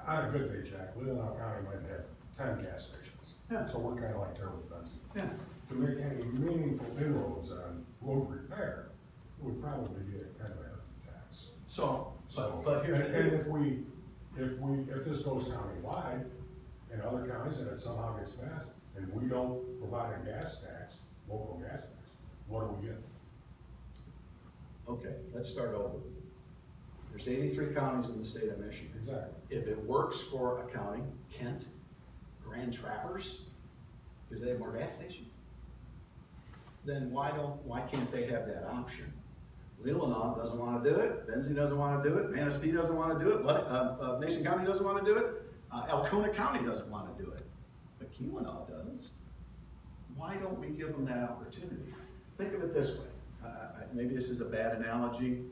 On a good day, Jack, Leelanau County might have 10 gas stations. Yeah. So we're kind of like there with Benson. Yeah. To make any meaningful inroads on road repair, it would probably be a kind of a hefty tax. So, So, but here's the and deal. if this goes countywide in other counties and it somehow gets passed, and we don't provide a gas tax, local gas tax, what do we get? Okay, let's start over. There's 83 counties in the state of Michigan. Exactly. If it works for a county, Kent, Grand Traverse, because they have more gas stations, then why can't they have that option? Leelanau doesn't want to do it, Benzie doesn't want to do it, Manistee doesn't want to do it, Mason County doesn't want to do it, Alcona County doesn't want to do it, but Leelanau does. Why don't we give them that opportunity? Think of it this way. Maybe this is a bad analogy,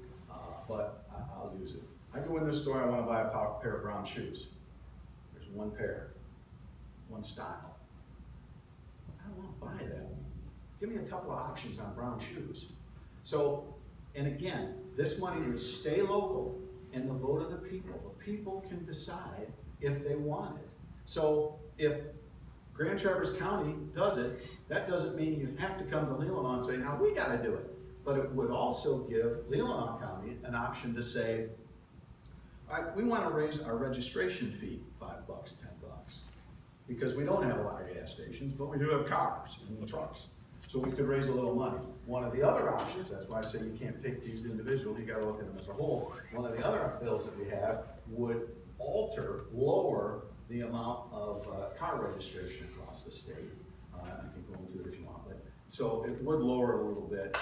but I'll use it. I go in the store, I want to buy a pair of brown shoes. There's one pair, one style. I don't want to buy that one. Give me a couple of options on brown shoes. So, and again, this money would stay local and the vote of the people. The people can decide if they want it. So if Grand Traverse County does it, that doesn't mean you have to come to Leelanau and say, now we gotta do it. But it would also give Leelanau County an option to say, all right, we wanna raise our registration fee $5, $10, because we don't have a lot of gas stations, but we do have cars and trucks. So we could raise a little money. One of the other options, that's why I say you can't take these individually, you gotta look at them as a whole. One of the other bills that we have would lower the amount of car registration across the state. I can go into it if you want, but so it would lower it a little bit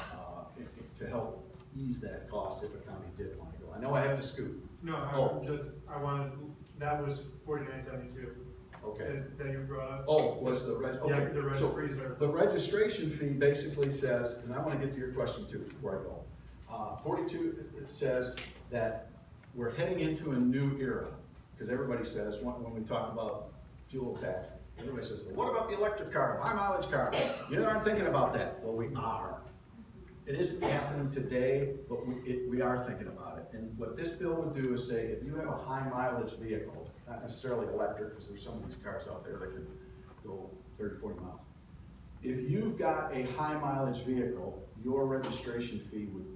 to help ease that cost if a county did want to go. I know I have to scoot. No, I wanted, that was 49.72. Okay. That you brought up. Oh, was the Yeah, okay. the So registries are. the registration fee basically says, and I want to get to your question too before I go. 42 it says that we're heading into a new era, because everybody says when we talk about fuel tax, everybody says, well, what about the electric car, high mileage car? You aren't thinking about that. Well, we are. It isn't happening today, but we are thinking about it. And what this bill would do is say, if you have a high mileage vehicle, not necessarily electric, because there's some of these cars out there that can go 30, 40 miles. If you've got a high mileage vehicle, your registration fee would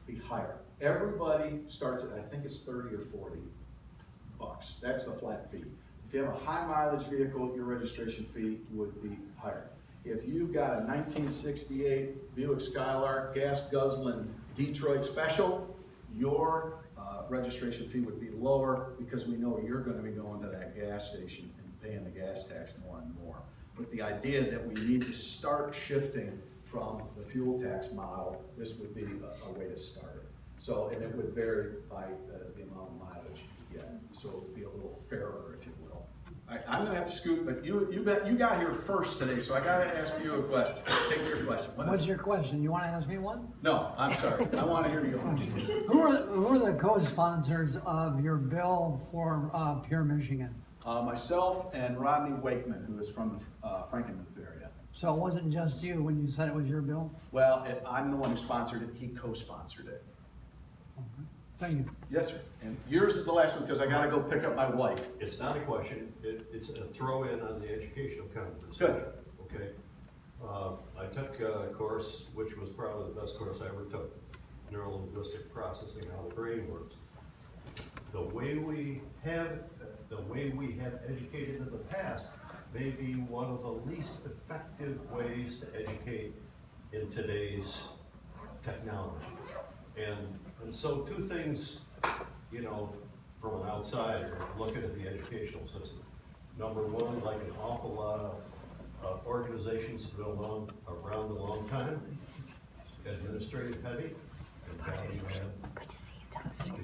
be higher. Everybody starts at, I think it's 30 or 40 bucks. That's the flat fee. If you have a high mileage vehicle, your registration fee would be higher. If you've got a 1968 Buick Skylark gas guzzling Detroit Special, your registration fee would be lower because we know you're going to be going to that gas station and paying the gas tax more and more. With the idea that we need to start shifting from the fuel tax model, this would be a way to start it. So, and it would vary by the amount of mileage you get, so it would be a little fairer, if you will. I'm gonna have to scoot, but you got here first today, so I gotta ask you a question. Take your question. What's your question? You want to ask me one? No, I'm sorry. I want to hear yours. Who are the co-sponsors of your bill for Pure Michigan? Myself and Rodney Wakeman, who is from the Frankenmuth area. So it wasn't just you when you said it was your bill? Well, I'm the one who sponsored it. He co-sponsored it. Okay. Thank you. Yes, sir. And yours is the last one because I gotta go pick up my wife. It's not a question, it's a throw in on the educational conversation. Good. Okay? I took a course, which was probably the best course I ever took, neuro-linguistic processing, how the brain works. The way we have educated in the past may be one of the least effective ways to educate in today's technology. And so two things, you know, from an outsider looking at the educational system. Number one, like an awful lot of organizations have been around a long time, administrative heavy, and value add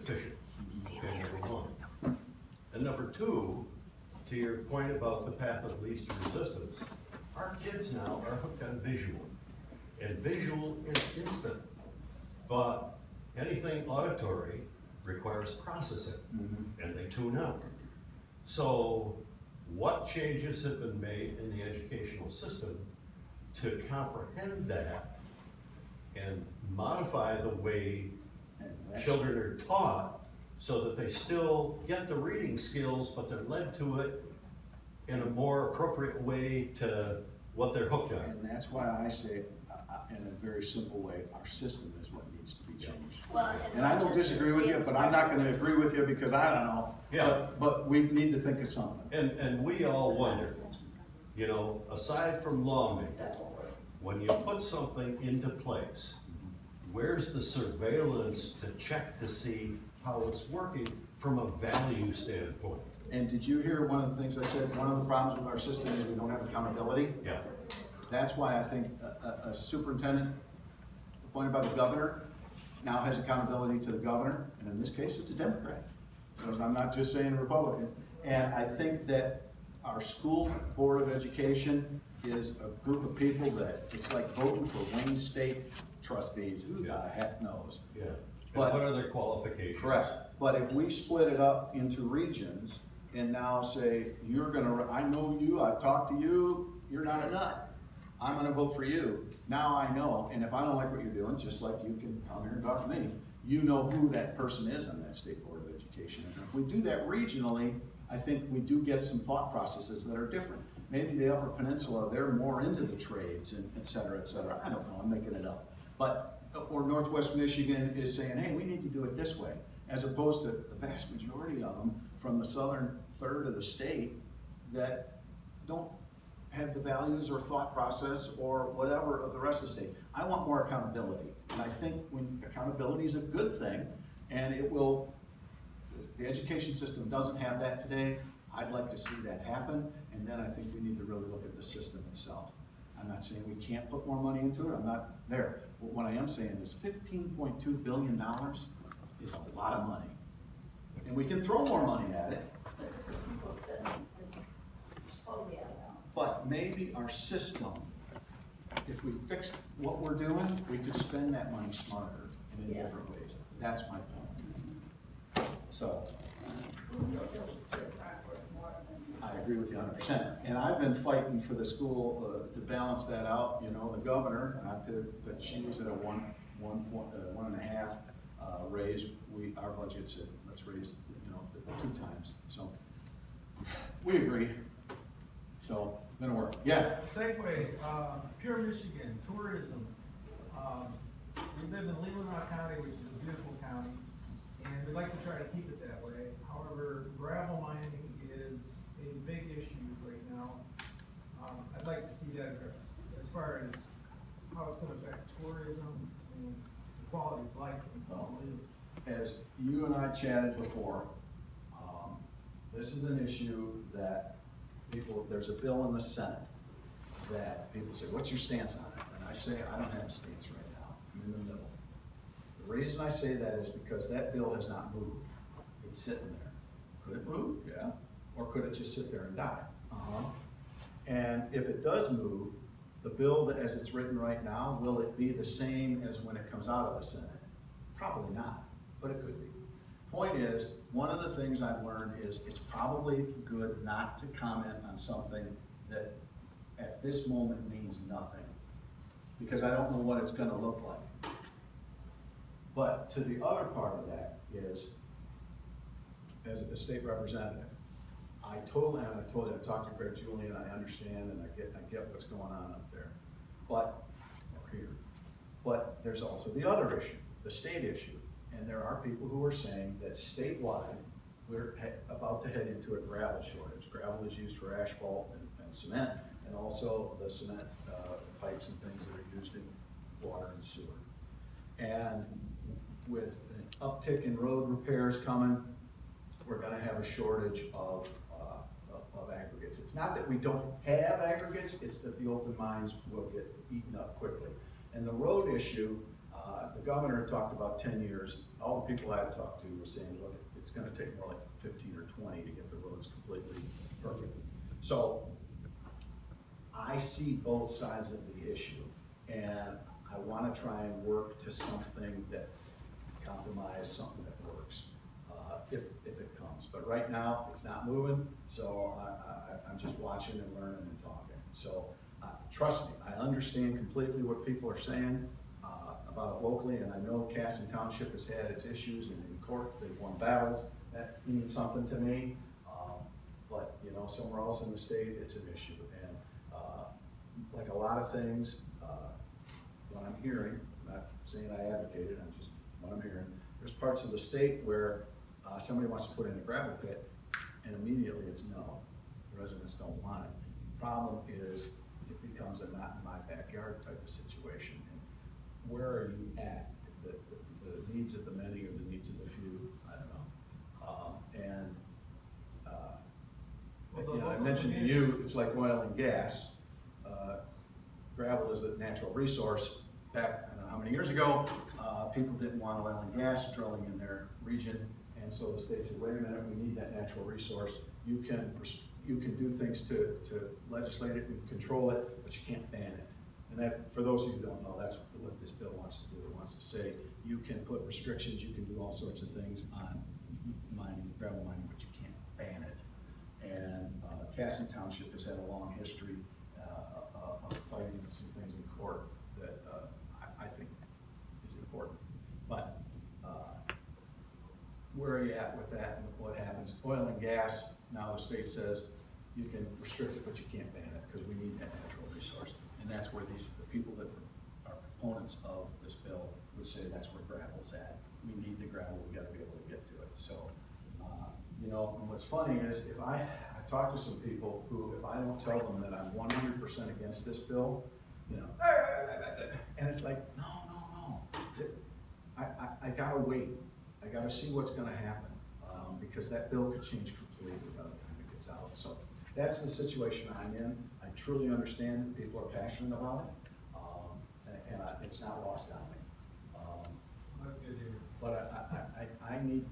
deficient. Okay, number one. And number two, to your point about the path of least resistance, our kids now are hooked on visual. And visual is instant, but anything auditory requires processing, and they tune out. So what changes have been made in the educational system to comprehend that and modify the way children are taught so that they still get the reading skills, but they're led to it in a more appropriate way to what they're hooked on? And that's why I say, in a very simple way, our system is what needs to be changed. Well, And I don't disagree with you, but I'm not gonna agree with you because I don't know. Yeah. But we need to think of something. And we all wonder, you know, aside from lawmaking, when you put something into place, where's the surveillance to check to see how it's working from a value standpoint? And did you hear one of the things I said? One of the problems with our system is we don't have accountability. Yeah. That's why I think a superintendent appointed by the governor now has accountability to the governor, and in this case, it's a Democrat. Because I'm not just saying Republican. And I think that our school board of education is a group of people that, it's like voting for Wayne State trustees. Who the heck knows? Yeah. And But- what are their qualifications? Correct. But if we split it up into regions and now say, you're gonna, I know you, I've talked to you, you're not a nut. I'm gonna vote for you. Now I know, and if I don't like what you're doing, just like you can come here and talk to me, you know who that person is on that state board of education. And if we do that regionally, I think we do get some thought processes that are different. Maybe the Upper Peninsula, they're more into the trades and et cetera, et cetera. I don't know, I'm making it up. But, or Northwest Michigan is saying, hey, we need to do it this way, as opposed to the vast majority of them from the southern third of the state that don't have the values or thought process or whatever of the rest of the state. I want more accountability. And I think when accountability is a good thing, and it will, the education system doesn't have that today. I'd like to see that happen, and then I think we need to really look at the system itself. I'm not saying we can't put more money into it, I'm not there. But what I am saying is $15.2 billion is a lot of money. And we can throw more money at it, People spend this totally out of bounds. but maybe our system, if we fixed what we're doing, we could spend that money smarter and in Yes. different ways. That's my point. So, Kids aren't worth more than. I agree with you 100%. And I've been fighting for the school to balance that out. You know, the governor, not to, but she was at a 1.5 raise. Our budget's at, let's raise, you know, 2 times. So, we agree. So, gonna work. Yeah. Segue, Pure Michigan, tourism. We live in Leelanau County, which is a beautiful county, and we'd like to try to keep it that way. However, gravel mining is a big issue right now. I'd like to see that addressed, as far as how it's gonna affect tourism and the quality of life in Honolulu. As you and I chatted before, this is an issue that people, there's a bill in the Senate that people say, what's your stance on it? And I say, I don't have a stance right now, I'm in the middle. The reason I say that is because that bill has not moved. It's sitting there. Could it move? Yeah. Or could it just sit there and die? And if it does move, the bill that as it's written right now, will it be the same as when it comes out of the Senate? Probably not, but it could be. Point is, one of the things I've learned is it's probably good not to comment on something that at this moment means nothing, because I don't know what it's gonna look like. But to the other part of that is, as a state representative, I told you, I talked to Greg Julian, I understand, and I get what's going on up there, but, or here. But there's also the other issue, the state issue. And there are people who are saying that statewide, we're about to head into a gravel shortage. Gravel is used for asphalt and cement, and also the cement pipes and things that are used in water and sewer. And with an uptick in road repairs coming, we're gonna have a shortage of of aggregates. It's not that we don't have aggregates, it's that the open mines will get eaten up quickly. And the road issue, the governor talked about 10 years. All the people I've talked to were saying, look, it's gonna take more like 15 or 20 to get the roads completely perfect. So I see both sides of the issue, and I wanna try and work to something that compromise, something that works, if it comes. But right now, it's not moving, so I'm just watching and learning and talking. So, trust me, I understand completely what people are saying, about it locally, and I know Casson Township has had its issues, and in court, they've won battles. That means something to me, but, you know, somewhere else in the state, it's an issue. And, like a lot of things, what I'm hearing, I'm not saying I advocate it, I'm just, what I'm hearing, there's parts of the state where, somebody wants to put in a gravel pit, and immediately it's no, the residents don't want it. Problem is, it becomes a not in my backyard type of situation. And where are you at? The needs of the many or the needs of the few? I don't know. You know, I mentioned to you, it's like oil and gas. Gravel is a natural resource. Back, I don't know how many years ago, people didn't want oil and gas drilling in their region, and so the state said, wait a minute, we need that natural resource. You can do things to legislate it and control it, but you can't ban it. And that, for those of you who don't know, that's what this bill wants to do. It wants to say, you can put restrictions, you can do all sorts of things on mining, gravel mining, but you can't ban it. And Casson Township has had a long history of fighting some things in court that I think is important. But where are you at with that and what happens? Oil and gas, now the state says you can restrict it, but you can't ban it because we need that natural resource. And that's where the people that are proponents of this bill would say that's where gravel's at. We need the gravel, we gotta be able to get to it. So, you know, and what's funny is if I've talked to some people who, if I don't tell them that I'm 100% against this bill, you know, and it's like, no. I gotta wait. I gotta see what's gonna happen, because that bill could change completely by the time it gets out. So that's the situation I'm in. I truly understand that people are passionate about it, and it's not lost on me. That's good to hear. But I need,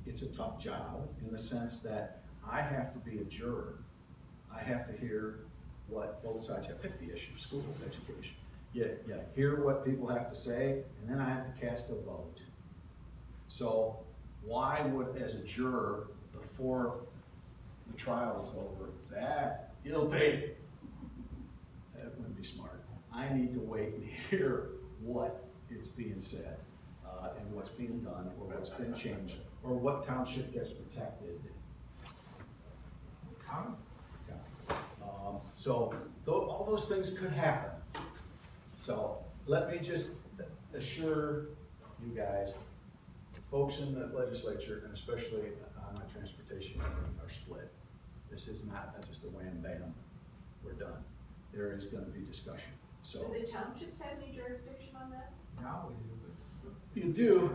it's a tough job in the sense that I have to be a juror. I have to hear what both sides have. Pick the issue, school, education. You hear what people have to say, and then I have to cast a vote. So why would, as a juror, before the trial is over, say, guilty? That wouldn't be smart. I need to wait and hear what is being said, and what's being done, or what's been changed, or what township gets protected. So all those things could happen. So let me just assure you guys, folks in the legislature, and especially on my transportation, are split. This is not just a wham bam, we're done. There is gonna be discussion. So Do the townships have any jurisdiction on that? Now we do,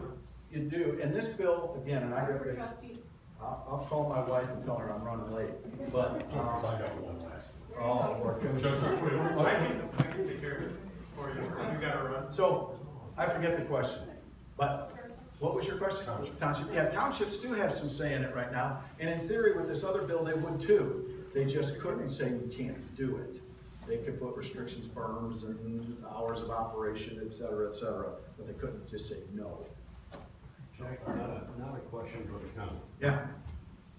you do, and this bill, again, and For trustee? I'll call my wife and tell her I'm running late, but, I got one last. oh, working. Just real quick. I can take care of it for you, you gotta run. So, I forget the question, but what was your question? Township. Yeah, townships do have some say in it right now, and in theory, with this other bill, they would too. They just couldn't say you can't do it. They could put restrictions, firms, and hours of operation, et cetera, but they couldn't just say no. Jack, not a question, but a comment. Yeah.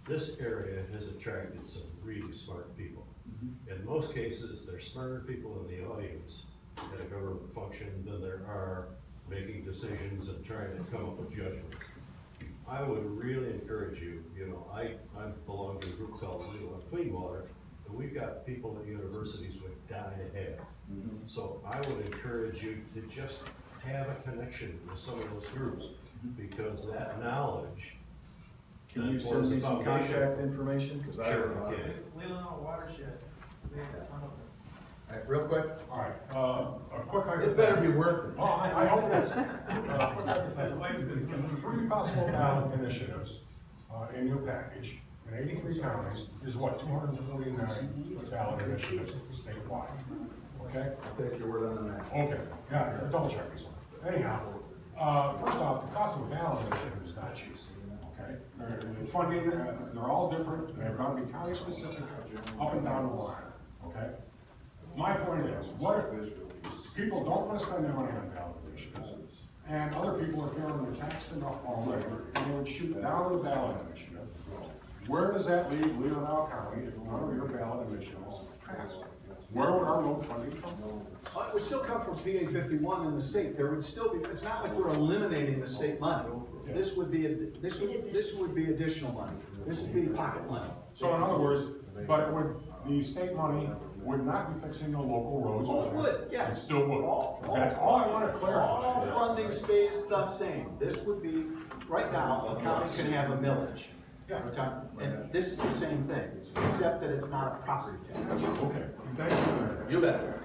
This area has attracted some really smart people. In most cases, there's smarter people in the audience at a government function than there are making decisions and trying to come up with judgments. I would really encourage you, you know, I belong to a group called Leelanau Clean Water, and we've got people at universities with die ahead. So I would encourage you to just have a connection with some of those groups, because that knowledge. Can you send me some contact information? Cause Sure, okay. Leelanau watershed, they have a ton of them. All right, real quick. All right, a quick hypothetical. It better be worth it. Oh, I hope it is. Quick hypothetical. 3 possible ballot initiatives. in your package, in 83 counties, is what, 249 ballot initiatives statewide, okay? I'll take your word on that. Okay, yeah, double check this one. Anyhow, first off, the cost of a ballot initiative is not cheap, okay? The funding, they're all different, they're gonna be county specific, up and down the line, okay? My point is, what if people don't wanna spend their money on ballot initiatives, and other people are feeling they're taxed enough already, and they would shoot down the ballot initiative? Where does that leave Leelanau County if none of your ballot initiatives pass? Where would our road funding come from? It would still come from PA 51 in the state, there would still be, it's not like we're eliminating the state money. This would be, this would be additional money, this would be pocket money. So in other words, but it would, the state money would not be fixing the local roads. Oh, it would, yes. It still would. That's All all I wanna clarify. All funding stays the same, this would be, right now, a county can have a millage. Yeah. And this is the same thing, except that it's not a property tax. Okay, thank you. You bet.